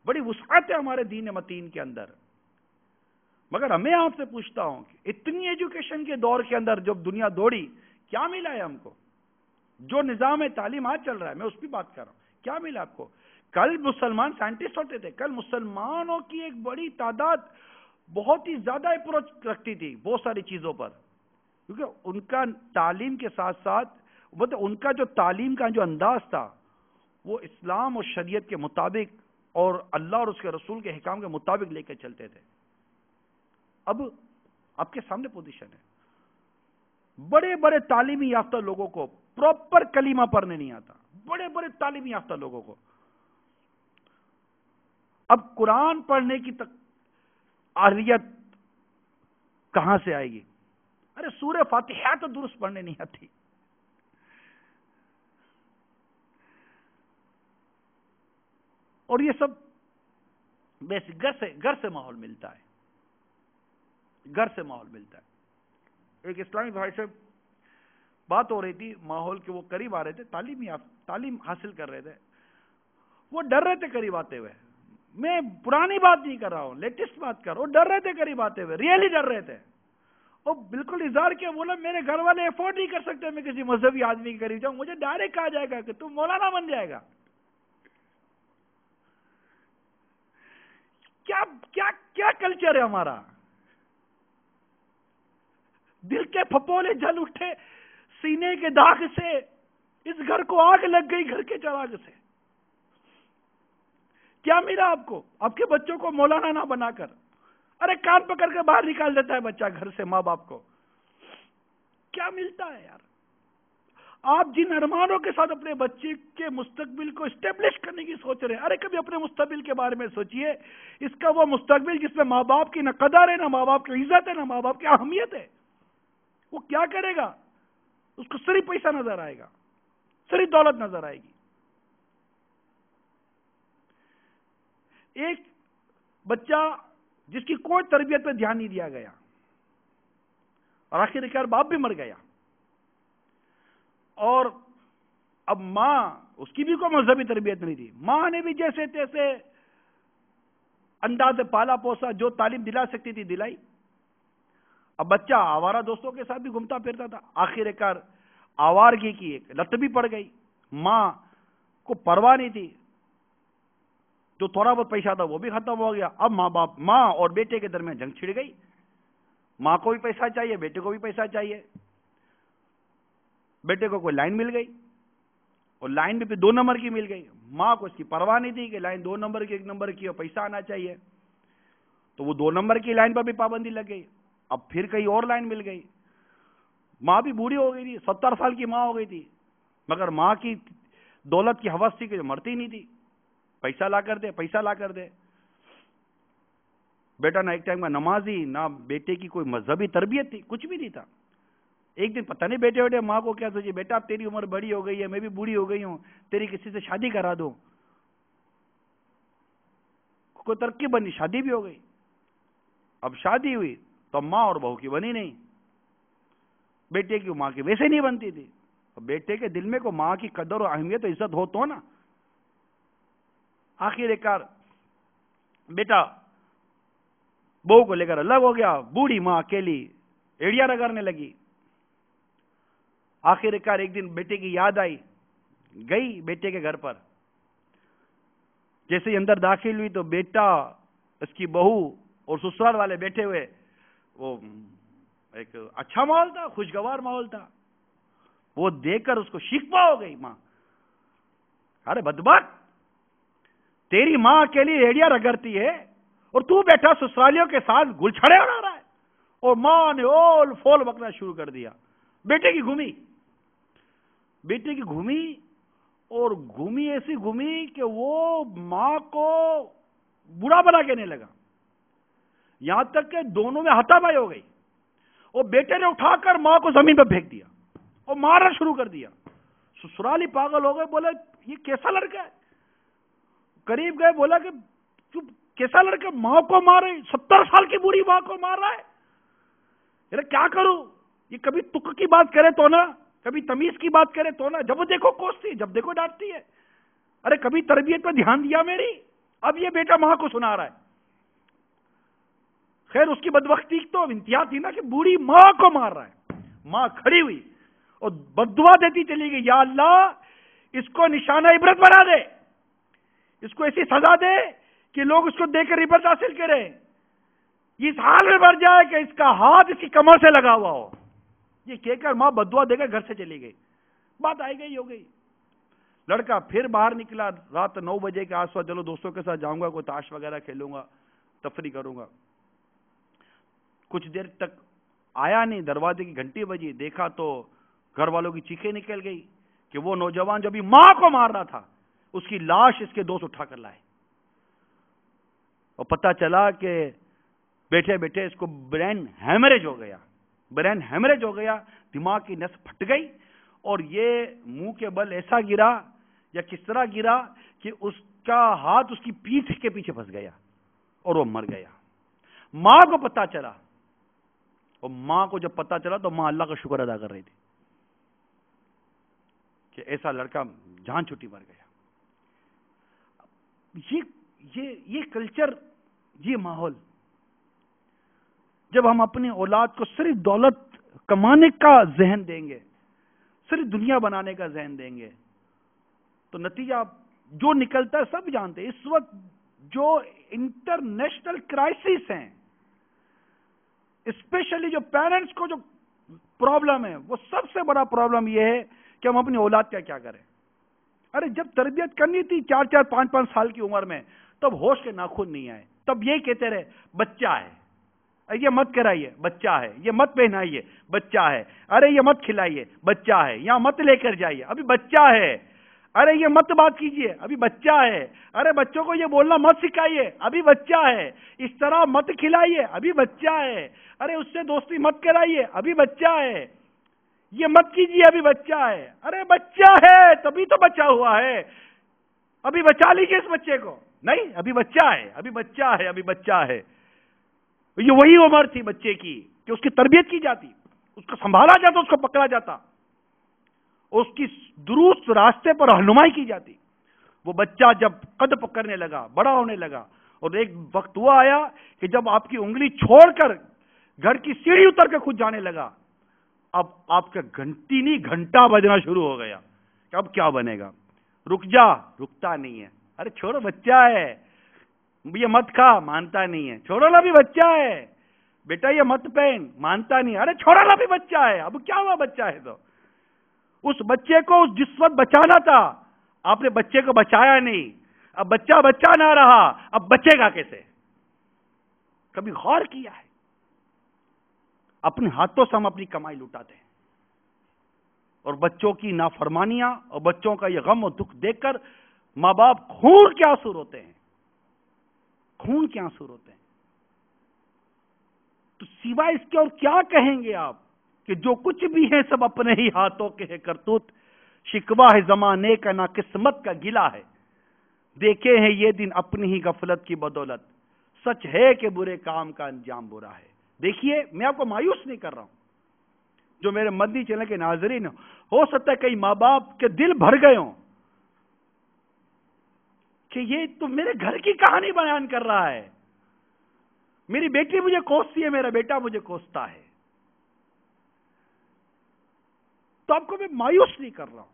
بڑی وسعت ہے ہمارے دین متین کے اندر. مگر میں آپ سے پوچھتا ہوں کہ اتنی ایجوکیشن کے دور کے اندر جب دنیا دوڑی، کیا ملا ہے ہم کو؟ جو نظام تعلیم آج چل رہا ہے، میں اس کی بات کر رہا ہوں، کیا ملا آپ کو؟ کل مسلمان سائنٹسٹ ہوتے تھے، کل مسلمانوں کی ایک بڑی تعداد بہت ہی زیادہ اپروچ رکھتی تھی بہت ساری چیزوں پر، کیونکہ ان کا تعلیم کے ساتھ ساتھ ان کا جو تعلیم کا جو انداز تھا وہ اسلام اور شریعت کے مطابق اور اللہ اور اس کے رسول کے حکام کے مطابق لے کے چلتے تھے. اب آپ کے سامنے پوزیشن ہے، بڑے بڑے تعلیمی یافتہ لوگوں کو پراپر کلمہ پڑھنے نہیں آتا، بڑے بڑے تعلیمی یافتہ لوگوں کو. اب قرآن پڑھنے کی اہلیت کہاں سے آئے گی؟ ارے سورہ فاتحہ تو درست پڑھنے نہیں آتی. اور یہ سب بیسک گھر سے ماحول ملتا ہے، گھر سے ماحول ملتا ہے. ایک اسلامی بھائی سے بات ہو رہی تھی، ماحول کے وہ قریب آ رہے تھے، تعلیم حاصل کر رہے تھے، وہ ڈر رہے تھے قریب آتے ہوئے. میں پرانی بات نہیں کر رہا ہوں، لیٹسٹ بات کر رہا ہوں. ڈر رہے تھے قریب آتے ہوئے، ریئلی ڈر رہے تھے. وہ بالکل اظہار کیا، بولا میرے گھر والے افورڈ نہیں کر سکتے میں کسی مذہبی آدمی کے قریب جاؤں، مجھے ڈائریکٹ کہا جائے گا کہ تم مولانا بن جائے گا. کیا کلچر ہے ہمارا؟ دل کے پھپولے جل اٹھے، سینے کے داغ سے اس گھر کو آگ لگ گئی، گھر کے چراغ سے. کیا ملا آپ کو؟ آپ کے بچوں کو مولانا نہ بنا کر، ارے کان پکڑ کے باہر نکال دیتا ہے بچہ گھر سے ماں باپ کو. کیا ملتا ہے یار؟ آپ جن ارمانوں کے ساتھ اپنے بچے کے مستقبل کو اسٹیبلش کرنے کی سوچ رہے ہیں، ارے کبھی اپنے مستقبل کے بارے میں سوچئے. اس کا وہ مستقبل جس میں ماں باپ کی نہ قدر ہے، نہ ماں باپ کی عزت ہے، نہ ماں باپ کی اہمیت ہے، وہ کیا کرے گا؟ اس کو صرف پیسہ نظر آئے گا، صرف دولت نظر آئے گی. ایک بچہ جس کی کوئی تربیت پہ دھیان نہیں دیا گیا، اور آخر کار باپ بھی مر گیا، اور اب ماں، اس کی بھی کوئی مذہبی تربیت نہیں تھی، ماں نے بھی جیسے تیسے انداز پالا پوسا، جو تعلیم دلا سکتی تھی دلائی. اب بچہ آوارہ دوستوں کے ساتھ بھی گھومتا پھرتا تھا، آخر کار آوارگی کی ایک لت بھی پڑ گئی، ماں کو پرواہ نہیں تھی، جو تھوڑا بہت پیسہ تھا وہ بھی ختم ہو گیا. اب ماں اور بیٹے کے درمیان جنگ چھڑ گئی. ماں کو بھی پیسہ چاہیے, بیٹے کو بھی پیسہ چاہیے. بیٹے کو کوئی لائن مل گئی اور لائن بھی 2 نمبر کی مل گئی. ماں کو اس کی پرواہ نہیں تھی کہ لائن 2 نمبر کی 1 نمبر کی اور پیسہ آنا چاہیے, تو وہ 2 نمبر کی لائن پر بھی پابندی لگ گئی. اب پھر کہیں اور لائن مل گئی. ماں بھی بوڑھی ہو گئی تھی, 70 سال کی ماں ہو گئی تھی, مگر ماں کی دولت کی ہوس تھی کہ جو مرتی نہیں تھی, پیسہ لا کر دے, پیسہ لا کر دے. بیٹا نہ ایک ٹائم کا نمازی, نہ بیٹے کی کوئی مذہبی تربیت تھی, کچھ بھی نہیں تھا. ایک دن پتہ نہیں بیٹے ماں کو کیا سوچی, بیٹا اب تیری عمر بڑی ہو گئی ہے, میں بھی بوڑھی ہو گئی ہوں, تیری کسی سے شادی کرا دوں. کوئی ترکیب بنی, شادی بھی ہو گئی. اب شادی ہوئی تو ماں اور بہو کی بنی نہیں. بیٹے کی ماں کی ویسے نہیں بنتی تھی. بیٹے کے دل میں کو ماں کی قدر و اہمیت و عزت ہو تو نا. آخر کار بیٹا بہو کو لے کر الگ ہو گیا. بوڑھی ماں اکیلی ایڑیاں رگڑنے لگی. آخر کار ایک دن بیٹے کی یاد آئی, گئی بیٹے کے گھر پر. جیسے ہی اندر داخل ہوئی تو بیٹا, اس کی بہو اور سسرال والے بیٹھے ہوئے. وہ ایک اچھا ماحول تھا, خوشگوار ماحول تھا. وہ دیکھ کر اس کو شکوہ ہو گئی ماں, ارے بدبخت, تیری ماں اکیلی ایڑیاں رگڑتی ہے اور تو بیٹا سسرالیوں کے ساتھ گل چھڑے اڑا رہا ہے. اور ماں نے اول فول بکنا شروع کر دیا. بیٹے کی گھومی اور گھومی ایسی گھومی کہ وہ ماں کو برا بنا کہنے لگا. یہاں تک کہ دونوں میں ہاتھا پائی ہو گئی. اور بیٹے نے اٹھا کر ماں کو زمین پہ پھینک دیا اور مارنا شروع کر دیا. سسرالی پاگل ہو گئے, بولے یہ کیسا لڑکا ہے. قریب گئے, بولا کہ کیسا لڑکا, ماں کو مارے, 70 سال کی بوڑھی ماں کو مار رہا ہے. ارے کیا کروں, یہ کبھی تک کی بات کرے تو نا, کبھی تمیز کی بات کرے تو نا, جب دیکھو کوستی, جب دیکھو ڈانٹتی ہے. ارے کبھی تربیت پہ دھیان دیا میری, اب یہ بیٹا ماں کو سنا رہا ہے. خیر اس کی بدبختی تو انتہا تھی نا کہ بوڑھی ماں کو مار رہا ہے. ماں کھڑی ہوئی اور بددعا دیتی چلی گئی, یا اللہ اس کو نشانہ عبرت بنا دے, اس کو ایسی سزا دے کہ لوگ اس کو دیکھ کر عبرت حاصل کریں. اس حال میں مر جائے کہ اس کا ہاتھ اس کی کمر سے لگا ہوا ہو. یہ کہہ کر ماں بددعا دے کر گھر سے چلی گئی. بات آئی گئی ہو گئی. لڑکا پھر باہر نکلا رات 9 بجے کے آس پاس, چلو دوستوں کے ساتھ جاؤں گا, کوئی تاش وغیرہ کھیلوں گا, تفریح کروں گا. کچھ دیر تک آیا نہیں, دروازے کی گھنٹی بجی, دیکھا تو گھر والوں کی چیخیں نکل گئی کہ وہ نوجوان جو ابھی ماں کو مار رہا تھا اس کی لاش اس کے دوست اٹھا کر لائے. اور پتہ چلا کہ بیٹھے بیٹھے اس کو برین ہیمریج ہو گیا. دماغ کی نس پھٹ گئی اور یہ منہ کے بل ایسا گرا یا کس طرح گرا کہ اس کا ہاتھ اس کی پیٹھ کے پیچھے پھنس گیا اور وہ مر گیا. ماں کو پتہ چلا, اور ماں کو جب پتہ چلا تو ماں اللہ کا شکر ادا کر رہی تھی کہ ایسا لڑکا جان چھٹی مر گیا. یہ کلچر, یہ ماحول, جب ہم اپنی اولاد کو صرف دولت کمانے کا ذہن دیں گے, صرف دنیا بنانے کا ذہن دیں گے, تو نتیجہ جو نکلتا ہے سب جانتے ہیں. اس وقت جو انٹرنیشنل کرائسس ہیں, اسپیشلی جو پیرنٹس کو جو پرابلم ہے, وہ سب سے بڑا پرابلم یہ ہے کہ ہم اپنی اولاد کا کیا کریں. ارے جب تربیت کرنی تھی 4-4, 5-5 سال کی عمر میں, تب ہوش کے ناخن نہیں آئے, تب یہ کہتے رہے بچہ ہے, یہ مت کرائیے, بچہ ہے, یہ مت پہنائیے, بچہ ہے, ارے یہ مت کھلائیے, بچہ ہے, یہاں مت لے کر جائیے, ابھی بچہ ہے, ارے یہ مت بات کیجیے, ابھی بچہ ہے, ارے بچوں کو یہ بولنا مت سکھائیے, ابھی بچہ ہے, اس طرح مت کھلائیے, ابھی بچہ ہے, ارے اس سے دوستی مت کرائیے, ابھی بچہ ہے, یہ مت کیجیے, ابھی بچہ ہے. ارے بچہ ہے تبھی تو بچا ہوا ہے, ابھی بچا لیجیے اس بچے کو. نہیں, ابھی بچہ ہے, ابھی بچہ ہے, ابھی بچہ ہے. یہ وہی عمر تھی بچے کی کہ اس کی تربیت کی جاتی, اس کو سنبھالا جاتا, اس کو پکڑا جاتا, اس کی درست راستے پر رہنمائی کی جاتی. وہ بچہ جب قد پکڑنے لگا, بڑا ہونے لگا, اور ایک وقت وہ آیا کہ جب آپ کی انگلی چھوڑ کر گھر کی سیڑھی اتر کے خود جانے لگا, اب آپ کا گھنٹی نہیں گھنٹہ بجنا شروع ہو گیا کہ اب کیا بنے گا. رک جا, رکتا نہیں ہے, ارے چھوڑو بچہ ہے, یہ مت کھا، مانتا نہیں ہے، چھوڑو لا بھی بچہ ہے، بیٹا یہ مت پہن، مانتا نہیں، ارے چھوڑو لا بھی بچہ ہے، اب کیا ہوا بچہ ہے تو؟ اس بچے کو جس وقت بچانا تھا آپ نے بچے کو بچایا نہیں، اب بچہ بچہ نہ رہا، اب بچے گا کیسے؟ کبھی غور کیا ہے؟ اپنے ہاتھوں سے ہم اپنی کمائی لوٹاتے ہیں، اور بچوں کی نافرمانیاں اور بچوں کا یہ غم و دکھ دیکھ کر ماں باپ خون کے آنسو روتے ہیں، خون کے آنسو روتے ہیں۔ تو سوائے اس کے اور کیا کہیں گے آپ کہ جو کچھ بھی ہے سب اپنے ہی ہاتھوں کے ہے کرتوت، شکوہ ہے زمانے کا نہ قسمت کا گلا ہے، دیکھے ہیں یہ دن اپنی ہی غفلت کی بدولت، سچ ہے کہ برے کام کا انجام برا ہے۔ دیکھیے میں آپ کو مایوس نہیں کر رہا ہوں، جو میرے مدنی چینل کے ناظرین ہو سکتا ہے کئی ماں باپ کے دل بھر گئے ہوں کہ یہ تو میرے گھر کی کہانی بیان کر رہا ہے، میری بیٹی مجھے کوستی ہے، میرا بیٹا مجھے کوستا ہے۔ تو آپ کو میں مایوس نہیں کر رہا ہوں،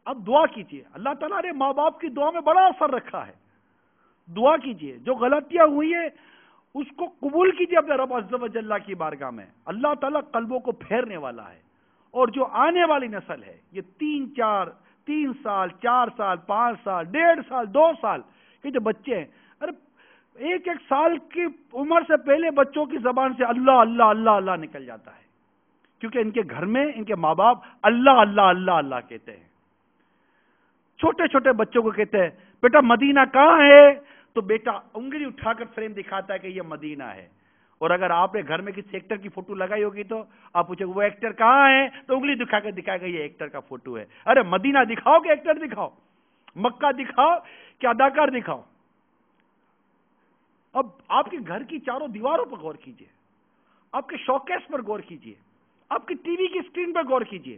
اب دعا کیجئے، اللہ تعالیٰ نے ماں باپ کی دعا میں بڑا اثر رکھا ہے، دعا کیجئے، جو غلطیاں ہوئی ہیں اس کو قبول کیجئے اپنے رب عز و جل کی بارگاہ میں، اللہ تعالیٰ قلبوں کو پھیرنے والا ہے۔ اور جو آنے والی نسل ہے، یہ 3 سال 4 سال 5 سال 1.5 سال 2 سال کے جو بچے ہیں، ارے 1 سال کی عمر سے پہلے بچوں کی زبان سے اللہ اللہ اللہ اللہ نکل جاتا ہے، کیونکہ ان کے گھر میں ان کے ماں باپ اللہ اللہ اللہ اللہ کہتے ہیں۔ چھوٹے چھوٹے بچوں کو کہتے ہیں بیٹا مدینہ کہاں ہے، تو بیٹا انگلی اٹھا کر فریم دکھاتا ہے کہ یہ مدینہ ہے۔ اور اگر آپ نے گھر میں کسی ایکٹر کی فوٹو لگائی ہوگی تو آپ پوچھیں وہ ایکٹر کہاں ہے، تو انگلی دکھا کر دکھائے گا یہ ایکٹر کا فوٹو ہے۔ ارے مدینہ دکھاؤ کہ ایکٹر دکھاؤ، مکہ دکھاؤ کہ اداکار دکھاؤ۔ اب آپ کے گھر کی چاروں دیواروں پر غور کیجئے، آپ کے شوکیس پر غور کیجئے، آپ کی ٹی وی کی اسکرین پر غور کیجئے،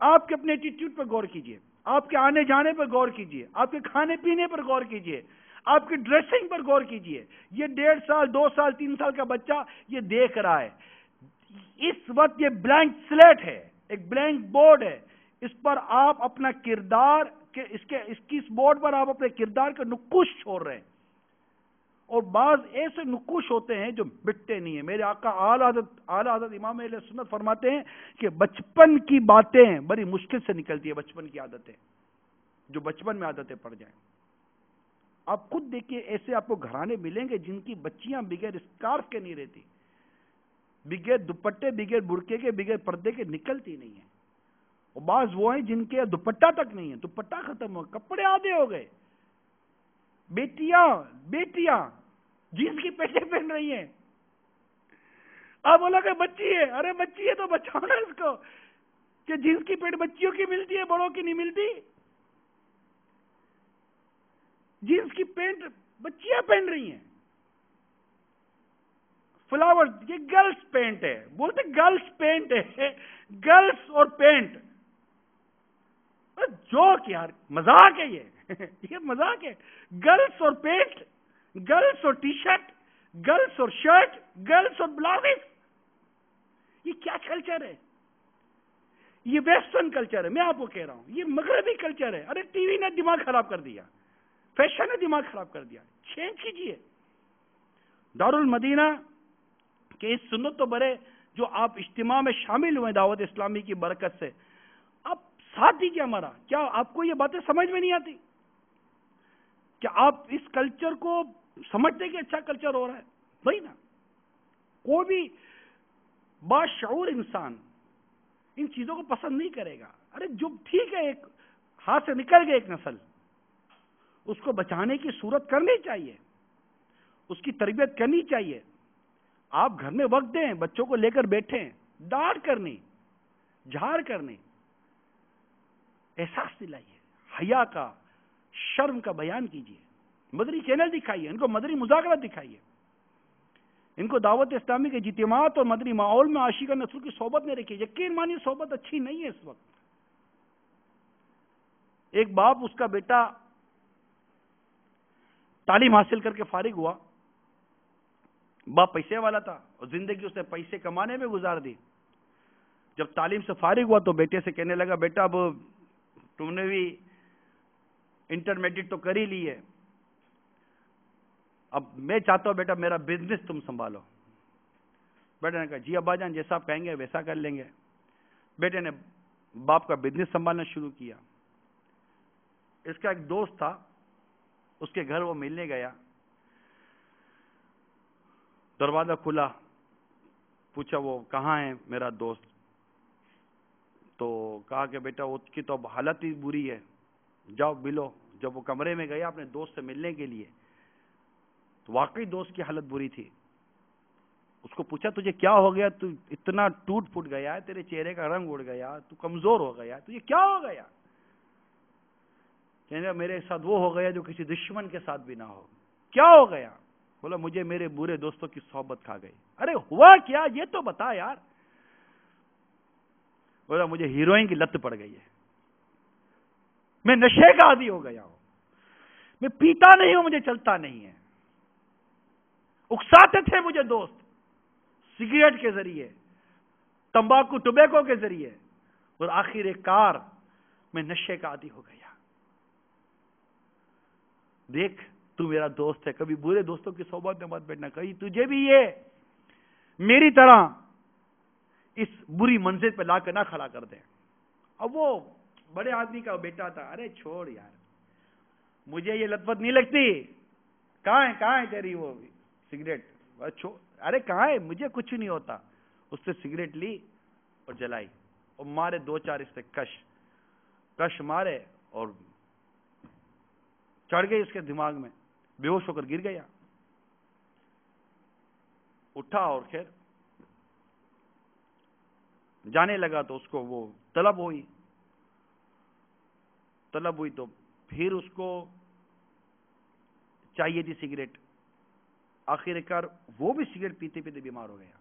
آپ کے اپنے ایٹیٹیوڈ پر غور کیجئے، آپ کے آنے جانے پر غور کیجئے، آپ کے کھانے پینے پر غور کیجئے، آپ کی ڈریسنگ پر غور کیجئے۔ یہ 1.5 سال 2 سال 3 سال کا بچہ یہ دیکھ رہا ہے، اس وقت یہ بلینک سلیٹ ہے، ایک بلینک بورڈ ہے، اس پر آپ اپنا کردار اس بورڈ پر آپ اپنے کردار کا نقوش چھوڑ رہے ہیں، اور بعض ایسے نقوش ہوتے ہیں جو مٹتے نہیں ہیں۔ میرے آقا اعلیٰ حضرت امام اہل سنت فرماتے ہیں کہ بچپن کی باتیں بڑی مشکل سے نکلتی ہے، بچپن کی عادتیں جو بچپن میں عادتیں پڑ جائیں۔ آپ خود دیکھیے، ایسے آپ کو گھرانے ملیں گے جن کی بچیاں بغیر اسکارف کے نہیں رہتی، بغیر دوپٹے بغیر برقعے کے بغیر پردے کے نکلتی نہیں ہیں، اور بعض وہ ہیں جن کے دوپٹہ تک نہیں ہے، دوپٹہ ختم ہو گئے، کپڑے آدھے ہو گئے، بیٹیاں جینس کی پینٹیں پہن رہی ہیں۔ آپ بولا کہ بچی ہے، ارے بچی ہے تو بچانا اس کو، کہ جینس کی پینٹ بچیوں کی ملتی ہے بڑوں کی نہیں ملتی۔ جینس کی پینٹ بچیاں پہن رہی ہیں، فلاور، یہ گرلز پینٹ ہے، بولتے گرلز پینٹ ہے، گرلز اور پینٹ، جوک یار، مذاق ہے یہ مذاق ہے۔ گرلز اور پینٹ، گرلز اور ٹی شرٹ، گرلز اور شرٹ، گرلز اور بلاؤز، یہ کیا کلچر ہے؟ یہ ویسٹرن کلچر ہے، میں آپ کو کہہ رہا ہوں، یہ مغربی کلچر ہے۔ ارے ٹی وی نے دماغ خراب کر دیا، فیشن نے دماغ خراب کر دیا، چینج کیجئے۔ دارالمدینہ کہ اس سنت و برے جو آپ اجتماع میں شامل ہوئے دعوت اسلامی کی برکت سے، آپ ساتھ دیجئے ہمارا۔ کیا آپ کو یہ باتیں سمجھ میں نہیں آتی؟ کیا آپ اس کلچر کو سمجھتے کہ اچھا کلچر ہو رہا ہے؟ بھائی نا، کوئی بھی باشعور انسان ان چیزوں کو پسند نہیں کرے گا۔ ارے جو ٹھیک ہے، ایک ہاتھ سے نکل گئے ایک نسل، اس کو بچانے کی صورت کرنی چاہیے، اس کی تربیت کرنی چاہیے۔ آپ گھر میں وقت دیں، بچوں کو لے کر بیٹھیں، ڈانٹ کرنی، جھاڑ کرنی، احساس دلائیے، حیا کا، شرم کا بیان کیجیے، مدنی چینل دکھائیے، ان کو مدنی مذاکرات دکھائیے، ان کو دعوت اسلامی کے اجتماعات اور مدنی ماحول میں عاشق رسول کی صحبت میں رکھیے۔ یقین مانی صحبت اچھی نہیں ہے اس وقت۔ ایک باپ، اس کا بیٹا تعلیم حاصل کر کے فارغ ہوا، باپ پیسے والا تھا اور زندگی اس نے پیسے کمانے میں گزار دی۔ جب تعلیم سے فارغ ہوا تو بیٹے سے کہنے لگا بیٹا اب تم نے بھی انٹرمیڈیٹ تو کر ہی لی ہے، اب میں چاہتا ہوں بیٹا میرا بزنس تم سنبھالو. بیٹے نے کہا جی ابا جان جیسا آپ کہیں گے ویسا کر لیں گے. بیٹے نے باپ کا بزنس سنبھالنا شروع کیا. اس کا ایک دوست تھا, اس کے گھر وہ ملنے گیا. دروازہ کھلا, پوچھا وہ کہاں ہے میرا دوست. تو کہا کہ بیٹا اس کی تو اب حالت ہی بری ہے, جاؤ ملو. جب وہ کمرے میں گیا اپنے دوست سے ملنے کے لیے تو واقعی دوست کی حالت بری تھی. اس کو پوچھا تجھے کیا ہو گیا, تو اتنا ٹوٹ پھوٹ گیا ہے, تیرے چہرے کا رنگ اڑ گیا, تو کمزور ہو گیا, تجھے کیا ہو گیا؟ کہنے لگا میرے ساتھ وہ ہو گیا جو کسی دشمن کے ساتھ بھی نہ ہو. کیا ہو گیا؟ بولا مجھے میرے برے دوستوں کی صحبت کھا گئی. ارے ہوا کیا یہ تو بتا یار. بولا مجھے ہیروئن کی لت پڑ گئی ہے, میں نشے کا عادی ہو گیا ہوں, میں پیتا نہیں ہوں, مجھے چلتا نہیں ہے. اکساتے تھے مجھے دوست سگریٹ کے ذریعے, تمباکو ٹوبیکو کے ذریعے, اور آخر کار میں نشے کا عادی ہو گیا. دیکھ تو میرا دوست ہے, کبھی برے دوستوں کی صحبت میں مت بیٹھنا, کہیں تجھے بھی یہ میری طرح اس بری منزل پہ لا کے نہ کھڑا کر دیں. اب وہ بڑے آدمی کا بیٹا تھا, ارے چھوڑ یار مجھے یہ لطفت نہیں لگتی. کہاں ہے تیری وہ سگریٹ؟ ارے کہاں ہے, مجھے کچھ نہیں ہوتا. اس سے سگریٹ لی اور جلائی اور مارے 2-4 اس سے کش مارے اور چڑھ گئی اس کے دماغ میں, بے ہوش ہو کر گر گیا. اٹھا اور خیر جانے لگا تو اس کو وہ طلب ہوئی تو پھر اس کو چاہیے تھی سگریٹ. آخر کار وہ بھی سگریٹ پیتے پیتے بیمار ہو گیا.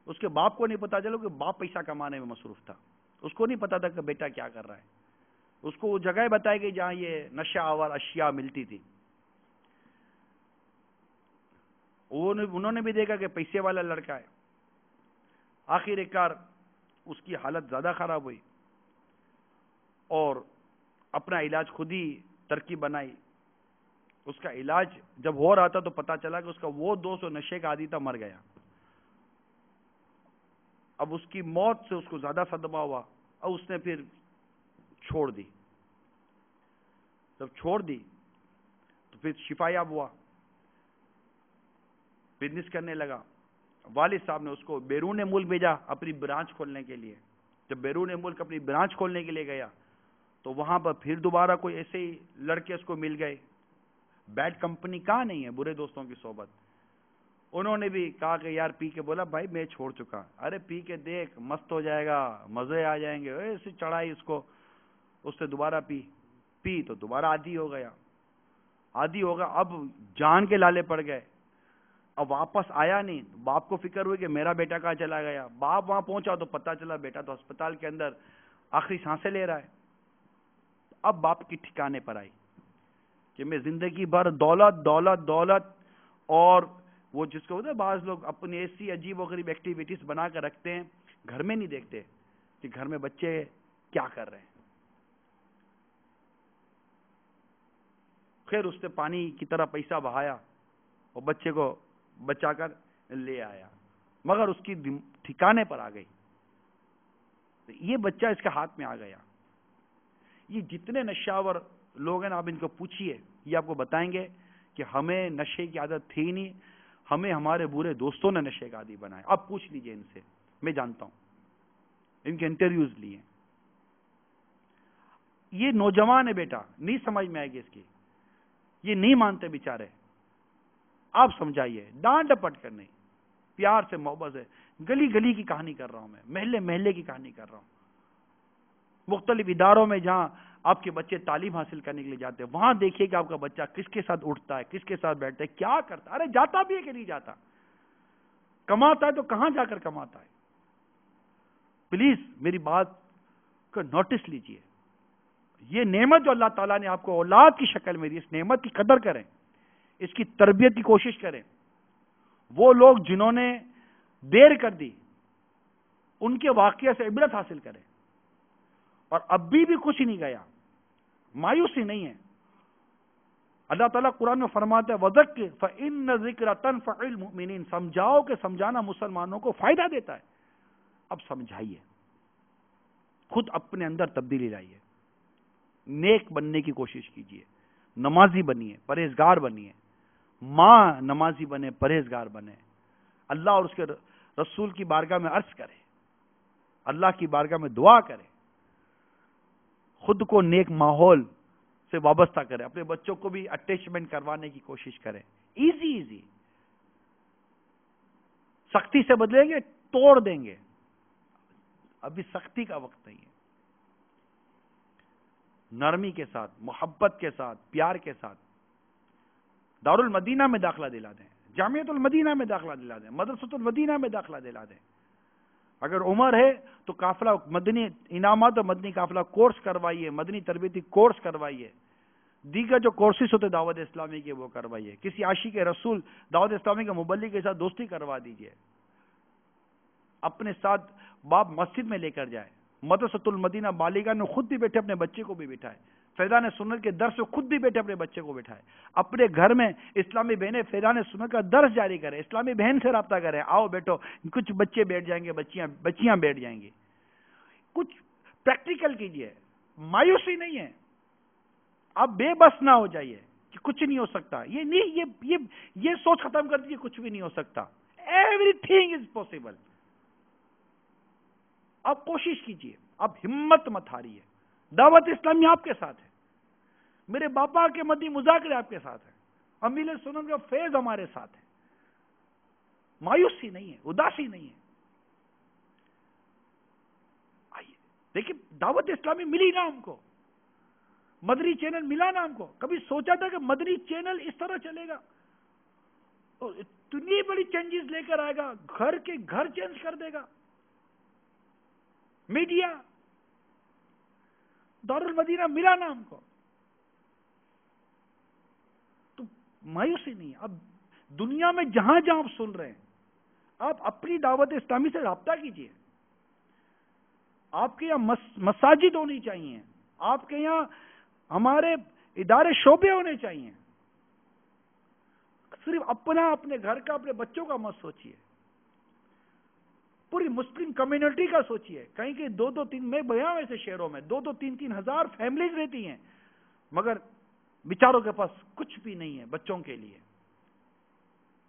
اس کے باپ کو نہیں پتا چلو کہ باپ پیسہ کمانے میں مصروف تھا. اس کو نہیں پتا تھا کہ بیٹا کیا کر رہا ہے. اس کو وہ جگہ بتائی گئی جہاں یہ نشہ آور اشیاء ملتی تھی. انہوں نے بھی دیکھا کہ پیسے والا لڑکا ہے. آخر کار اس کی حالت زیادہ خراب ہوئی اور اپنا علاج خود ہی ترکیب بنائی. اس کا علاج جب ہو رہا تھا تو پتا چلا کہ اس کا وہ دوست جو نشے کا عادی تھا مر گیا. اب اس کی موت سے اس کو زیادہ صدمہ ہوا اور اس نے پھر چھوڑ دی. جب چھوڑ دی تو پھر شفا یاب ہوا, بزنس کرنے لگا. والد صاحب نے اس کو بیرون ملک بھیجا اپنی برانچ کھولنے کے لیے. جب بیرون ملک اپنی برانچ کھولنے کے لیے گیا تو وہاں پر پھر دوبارہ کوئی ایسے ہی لڑکے اس کو مل گئے. بیڈ کمپنی کہاں نہیں ہے, برے دوستوں کی صحبت. انہوں نے بھی کہا کہ یار پی کے, بولا بھائی میں چھوڑ چکا. ارے پی کے دیکھ مست ہو جائے گا, مزے آ جائیں گے. ایسے چڑھائی اس کو, اس سے دوبارہ پی تو دوبارہ عادی ہو گیا. اب جان کے لالے پڑ گئے. اب واپس آیا نہیں. باپ کو فکر ہوئی کہ میرا بیٹا کہاں چلا گیا. باپ وہاں پہنچا تو پتا چلا بیٹا تو ہسپتال کے اندر آخری سانسیں لے رہا ہے. اب باپ کی ٹھکانے پر آئی کہ میں زندگی بھر دولت اور وہ جس کو ہوتا ہے بعض لوگ اپنی ایسی عجیب و غریب ایکٹیویٹیز بنا کر رکھتے ہیں, گھر میں نہیں دیکھتے کہ گھر میں بچے کیا کر رہے ہیں. خیر اس نے پانی کی طرح پیسہ بہایا اور بچے کو بچا کر لے آیا, مگر اس کی ٹھکانے پر آ گئی. یہ بچہ اس کے ہاتھ میں آ گیا. یہ جتنے نشاور لوگ ہیں نا, آپ ان کو پوچھئے, یہ آپ کو بتائیں گے کہ ہمیں نشے کی عادت تھی نہیں, ہمیں ہمارے برے دوستوں نے نشے کا عادی بنایا. آپ پوچھ لیجئے ان سے, میں جانتا ہوں, ان کے انٹرویوز لیے. یہ نوجوان ہے بیٹا, نہیں سمجھ میں آئے گی اس کی, یہ نہیں مانتے بیچارے. آپ سمجھائیے, ڈانٹ ڈپٹ کر نہیں, پیار سے محبت سے. گلی گلی کی کہانی کر رہا ہوں میں, محلے محلے کی کہانی کر رہا ہوں. مختلف اداروں میں جہاں آپ کے بچے تعلیم حاصل کرنے کے لیے جاتے ہیں, وہاں دیکھیے کہ آپ کا بچہ کس کے ساتھ اٹھتا ہے, کس کے ساتھ بیٹھتا ہے, کیا کرتا ہے. ارے جاتا بھی ہے کہ نہیں جاتا, کماتا ہے تو کہاں جا کر کماتا ہے. پلیز میری بات کو نوٹس لیجئے. یہ نعمت جو اللہ تعالیٰ نے آپ کو اولاد کی شکل میں دی, اس نعمت کی قدر کریں, اس کی تربیت کی کوشش کریں. وہ لوگ جنہوں نے دیر کر دی, ان کے واقعہ سے عبرت حاصل کریں. اور اب بھی کچھ نہیں گیا, مایوسی نہیں ہے. اللہ تعالیٰ قرآن میں فرماتا ہے وَذَكِّرْ فَإِنَّ ذِكْرَ تَنْفَعُ الْمُؤْمِنِينَ، سمجھاؤ کہ سمجھانا مسلمانوں کو فائدہ دیتا ہے. اب سمجھائیے، خود اپنے اندر تبدیلی لائیے، نیک بننے کی کوشش کیجیے، نمازی بنیے، پرہیزگار بنیے، ماں نمازی بنے، پرہیزگار بنے، اللہ اور اس کے رسول کی بارگاہ میں عرض کرے، اللہ کی بارگاہ میں دعا کرے، خود کو نیک ماحول سے وابستہ کرے، اپنے بچوں کو بھی اٹیچمنٹ کروانے کی کوشش کرے. ایزی سختی سے بدلیں گے توڑ دیں گے، ابھی سختی کا وقت نہیں ہے. نرمی کے ساتھ، محبت کے ساتھ، پیار کے ساتھ دارالمدینہ میں داخلہ دلا دیں، جامعۃ المدینہ میں داخلہ دلا دیں، مدرسۃ المدینہ میں داخلہ دلا دیں. اگر عمر ہے تو قافلہ مدنی انعامات اور مدنی قافلہ کورس کروائیے، مدنی تربیتی کورس کروائیے، دیگر جو کورسز ہوتے دعوت اسلامی کے وہ کروائیے. کسی عاشق رسول دعوت اسلامی کے مبلغ کے ساتھ دوستی کروا دیجیے، اپنے ساتھ باپ مسجد میں لے کر جائے. مدرسۃ المدینہ بالیگان میں خود بھی بیٹھے اپنے بچے کو بھی بٹھائے، فیضان سنت کے درس میں خود بھی بیٹھے اپنے بچے کو بٹھائے. اپنے گھر میں اسلامی بہنیں فیضان سنت کا درس جاری کریں، اسلامی بہن سے رابطہ کریں، آؤ بیٹھو، کچھ بچے بیٹھ جائیں گے، بچیاں بیٹھ جائیں گی. کچھ پریکٹیکل کیجیے، مایوسی نہیں ہے. آپ بے بس نہ ہو جائیے کہ کچھ نہیں ہو سکتا. یہ نہیں، یہ سوچ ختم کر دیجیے کچھ بھی نہیں ہو سکتا. Every thing is possible. آپ کوشش کیجیے، آپ ہمت مت ہاریے. دعوت اسلامی آپ کے ساتھ ہے، میرے باپا کے مدنی مذاکرے آپ کے ساتھ ہے، امیل سنن کا فیض ہمارے ساتھ ہے. مایوسی نہیں ہے، اداسی نہیں ہے. آئیے دیکھیں، دعوت اسلامی ملی نا ہم کو، مدنی چینل ملا نا ہم کو. کبھی سوچا تھا کہ مدنی چینل اس طرح چلے گا؟ اتنی بڑی چینجز لے کر آئے گا، گھر کے گھر چینج کر دے گا. میڈیا، دارالمدینہ ملا نا ہم کو، تو مایوسی نہیں. اب دنیا میں جہاں جہاں آپ سن رہے ہیں، آپ اپنی دعوت اسلامی سے رابطہ کیجیے. آپ کے یہاں مساجد ہونی چاہیے، آپ کے یہاں ہمارے ادارے شعبے ہونے چاہیے. صرف اپنے گھر کا، اپنے بچوں کا مت سوچیے، پوری مسلم کمیونٹی کا سوچیے. کہیں کہ 2-3 میں بیاں ایسے شہروں میں 2-3 ہزار فیملیز رہتی ہیں، مگر بیچاروں کے پاس کچھ بھی نہیں ہے بچوں کے لیے.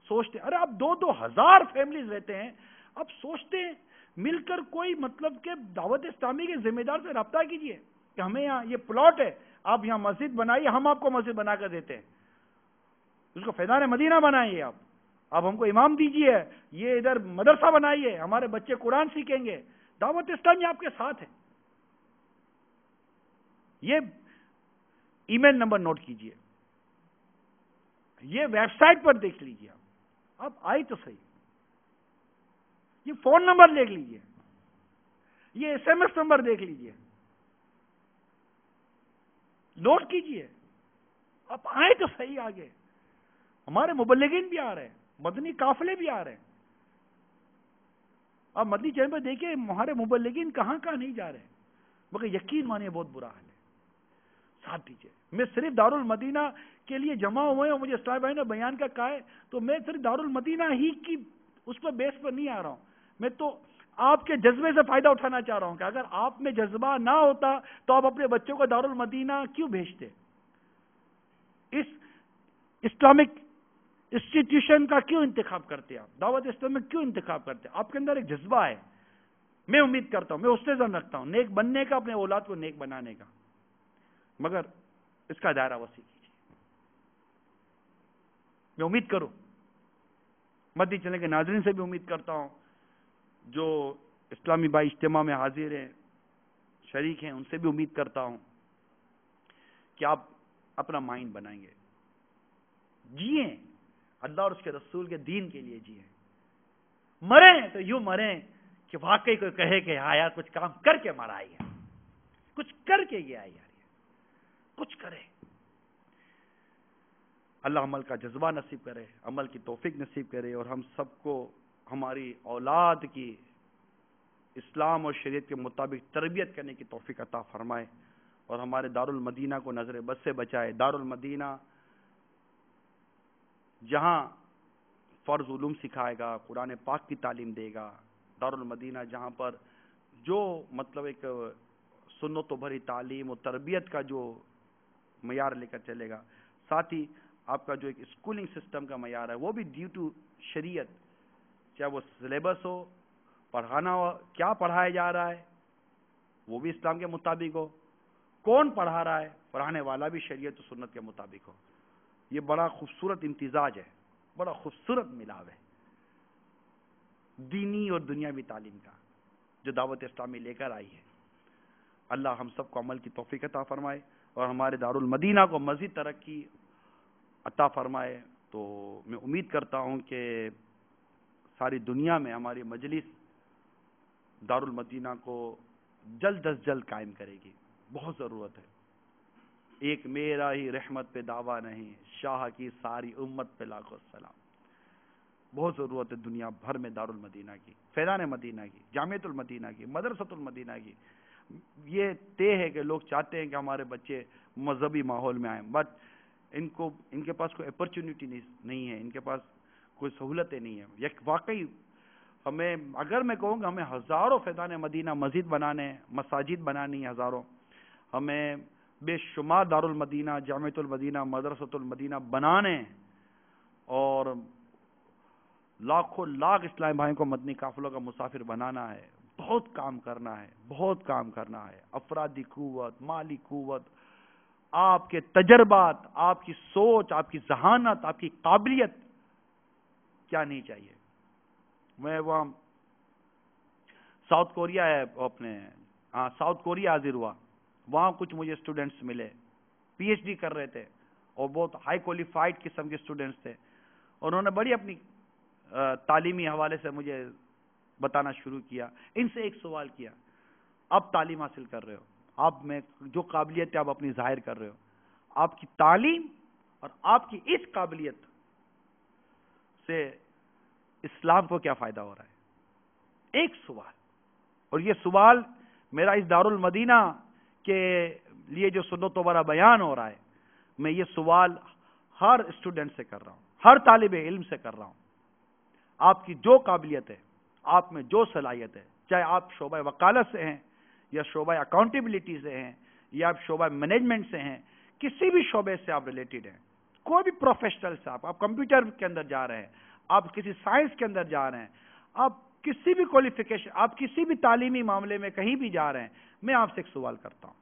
سوچتے ارے آپ 2-2 ہزار فیملیز رہتے ہیں، اب سوچتے ہیں مل کر کوئی مطلب کہ دعوت اسلامی کے ذمہ دار سے رابطہ کیجیے کہ ہمیں یہاں یہ پلاٹ ہے، آپ یہاں مسجد بنائیے، ہم آپ کو مسجد بنا کر دیتے ہیں، اس کو فیضان مدینہ بنائیے. آپ ہم کو امام دیجیے، یہ ادھر مدرسہ بنائیے، ہمارے بچے قرآن سیکھیں گے. دعوت اسلامی آپ کے ساتھ ہے. یہ ای میل نمبر نوٹ کیجیے، یہ ویب سائٹ پر دیکھ لیجیے. آپ آئی تو صحیح، یہ فون نمبر دیکھ لیجیے، یہ SMS نمبر دیکھ لیجیے، نوٹ کیجیے. آپ آئے تو صحیح آگے. ہمارے مبلغین بھی آ رہے ہیں، مدنی قافلے بھی آ رہے ہیں. آپ مدنی چینل پہ دیکھیں ہمارے مبلغین کہاں نہیں جا رہے ہیں، مگر یقین مانیے بہت برا حال ہے. ساتھ دیجیے. میں صرف دارالمدینہ کے لیے جمع ہوئے اور مجھے اسلام بھائی نے بیان کا کہا ہے تو میں صرف دارالمدینہ ہی کی اس پر بیس پر نہیں آ رہا ہوں. میں تو آپ کے جذبے سے فائدہ اٹھانا چاہ رہا ہوں کہ اگر آپ میں جذبہ نہ ہوتا تو آپ اپنے بچوں کو دارالمدینہ کیوں بھیجتے؟ اس اسلامک انسٹیٹیوشن کا کیوں انتخاب کرتے؟ آپ دعوت اسلام میں کیوں انتخاب کرتے؟ آپ کے اندر ایک جذبہ ہے. میں امید کرتا ہوں، میں اس سے ضرور رکھتا ہوں نیک بننے کا، اپنے اولاد کو نیک بنانے کا، مگر اس کا دائرہ وسیع کیجیے. میں امید کروں، مدنی چینل کے ناظرین سے بھی امید کرتا ہوں، جو اسلامی بھائی اجتماع میں حاضر ہیں، شریک ہیں، ان سے بھی امید کرتا ہوں کہ آپ اپنا مائنڈ بنائیں گے، جیئیں اللہ اور اس کے رسول کے دین کے لیے جیئیں. مریں تو یوں مریں کہ واقعی کوئی کہے کہ ہاں یار کچھ کام کر کے مرا ہے، کچھ کر کے گیا ہے، یار کچھ کرے. اللہ عمل کا جذبہ نصیب کرے، عمل کی توفیق نصیب کرے، اور ہم سب کو ہماری اولاد کی اسلام اور شریعت کے مطابق تربیت کرنے کی توفیق عطا فرمائے، اور ہمارے دارالمدینہ کو نظر بد سے بچائے. دارالمدینہ جہاں فرض علوم سکھائے گا، قرآن پاک کی تعلیم دے گا، دارالمدینہ جہاں پر جو مطلب ایک سنت و بھری تعلیم و تربیت کا جو معیار لے کر چلے گا، ساتھ ہی آپ کا جو ایک اسکولنگ سسٹم کا معیار ہے وہ بھی ڈیو ٹو شریعت، چاہے وہ سلیبس ہو، پڑھانا ہو، کیا پڑھایا جا رہا ہے وہ بھی اسلام کے مطابق ہو، کون پڑھا رہا ہے، پڑھانے والا بھی شریعت و سنت کے مطابق ہو. یہ بڑا خوبصورت امتزاج ہے، بڑا خوبصورت ملاو ہے دینی اور دنیاوی تعلیم کا جو دعوت اسلامی لے کر آئی ہے. اللہ ہم سب کو عمل کی توفیق عطا فرمائے اور ہمارے دارالمدینہ کو مزید ترقی عطا فرمائے. تو میں امید کرتا ہوں کہ ساری دنیا میں ہماری مجلس دارالمدینہ کو جلد از جلد قائم کرے گی، بہت ضرورت ہے. ایک میرا ہی رحمت پہ دعویٰ نہیں، شاہ کی ساری امت پہ لاکھوں سلام. بہت ضرورت ہے دنیا بھر میں دارالمدینہ کی، فیضان مدینہ کی، جامعۃ المدینہ کی، مدرسۃ المدینہ کی. یہ طے ہے کہ لوگ چاہتے ہیں کہ ہمارے بچے مذہبی ماحول میں آئیں، بٹ ان کے پاس کوئی اپرچونٹی نہیں ہے، ان کے پاس کوئی سہولتیں نہیں ہیں. یک واقعی ہمیں، اگر میں کہوں گا ہمیں ہزاروں فیضان مدینہ مسجد بنانے، مساجد بنانی ہزاروں، ہمیں بے شمار دارالمدینہ، جامعۃ المدینہ، مدرسۃ المدینہ بنانے، اور لاکھوں لاکھ اسلامی بھائیوں کو مدنی قافلوں کا مسافر بنانا ہے. بہت کام کرنا ہے، بہت کام کرنا ہے. افرادی قوت، مالی قوت، آپ کے تجربات، آپ کی سوچ، آپ کی ذہانت، آپ کی قابلیت کیا نہیں چاہیے. میں وہاں ساؤتھ کوریا ہے، ساؤتھ کوریا حاضر ہوا، وہاں کچھ مجھے اسٹوڈنٹس ملے، پی ایچ ڈی کر رہے تھے اور بہت ہائی کوالیفائڈ قسم کے اسٹوڈنٹس تھے. انہوں نے بڑی اپنی تعلیمی حوالے سے مجھے بتانا شروع کیا. ان سے ایک سوال کیا، آپ تعلیم حاصل کر رہے ہو، آپ میں جو قابلیت ہے آپ اپنی ظاہر کر رہے ہو، آپ کی تعلیم اور آپ کی اس قابلیت سے اسلام کو کیا فائدہ ہو رہا ہے؟ ایک سوال. اور یہ سوال میرا اس دارالمدینہ کے لیے جو سنت و برا بیان ہو رہا ہے، میں یہ سوال ہر اسٹوڈنٹ سے کر رہا ہوں، ہر طالب علم سے کر رہا ہوں. آپ کی جو قابلیت ہے، آپ میں جو صلاحیت ہے، چاہے آپ شعبہ وکالت سے ہیں یا شعبہ اکاؤنٹیبلٹی سے ہیں یا آپ شعبہ مینجمنٹ سے ہیں، کسی بھی شعبے سے آپ ریلیٹڈ ہیں، کوئی بھی پروفیشنل سے، آپ کمپیوٹر کے اندر جا رہے ہیں، آپ کسی سائنس کے اندر جا رہے ہیں، آپ کسی بھی کوالیفیکیشن، آپ کسی بھی تعلیمی معاملے میں کہیں بھی جا رہے ہیں، میں آپ سے ایک سوال کرتا ہوں،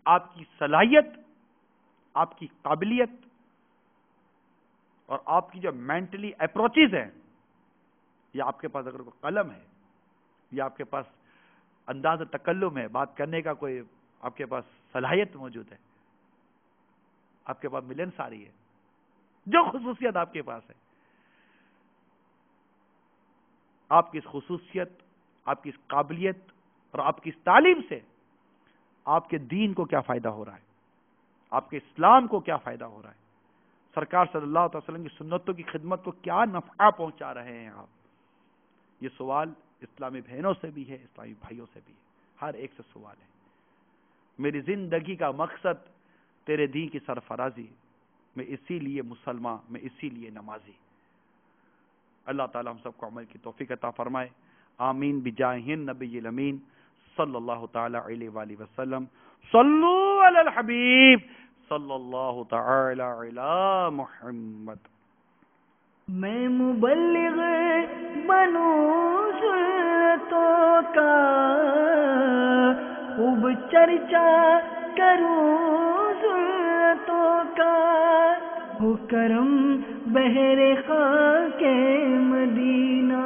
آپ کی صلاحیت، آپ کی قابلیت اور آپ کی جو مینٹلی اپروچز ہیں، یا آپ کے پاس اگر کوئی قلم ہے یا آپ کے پاس انداز تکلم ہے، بات کرنے کا کوئی آپ کے پاس صلاحیت موجود ہے، آپ کے پاس ملنساری ہے، جو خصوصیت آپ کے پاس ہے، آپ کی اس خصوصیت، آپ کی اس قابلیت اور آپ کی اس تعلیم سے آپ کے دین کو کیا فائدہ ہو رہا ہے، آپ کے اسلام کو کیا فائدہ ہو رہا ہے، سرکار صلی اللہ علیہ وسلم کی سنتوں کی خدمت کو کیا نفع پہنچا رہے ہیں آپ. یہ سوال اسلامی بہنوں سے بھی ہے، اسلامی بھائیوں سے بھی ہے، ہر ایک سے سوال ہے. میری زندگی کا مقصد تیرے دین کی سرفرازی، میں اسی لیے مسلمان، میں اسی لیے نمازی. اللہ تعالی ہم سب کو عمل کی توفیق عطا فرمائے. آمین بجاہ النبی الامین صلی اللہ تعالی علیہ وآلہ وسلم. صلو علی الحبیب صلی اللہ تعالی علی محمد. میں مبلغ بنوں سنتوں کا، خوب چرچا کروں سنتوں کا، ہو کرم بہر خاک مدینہ.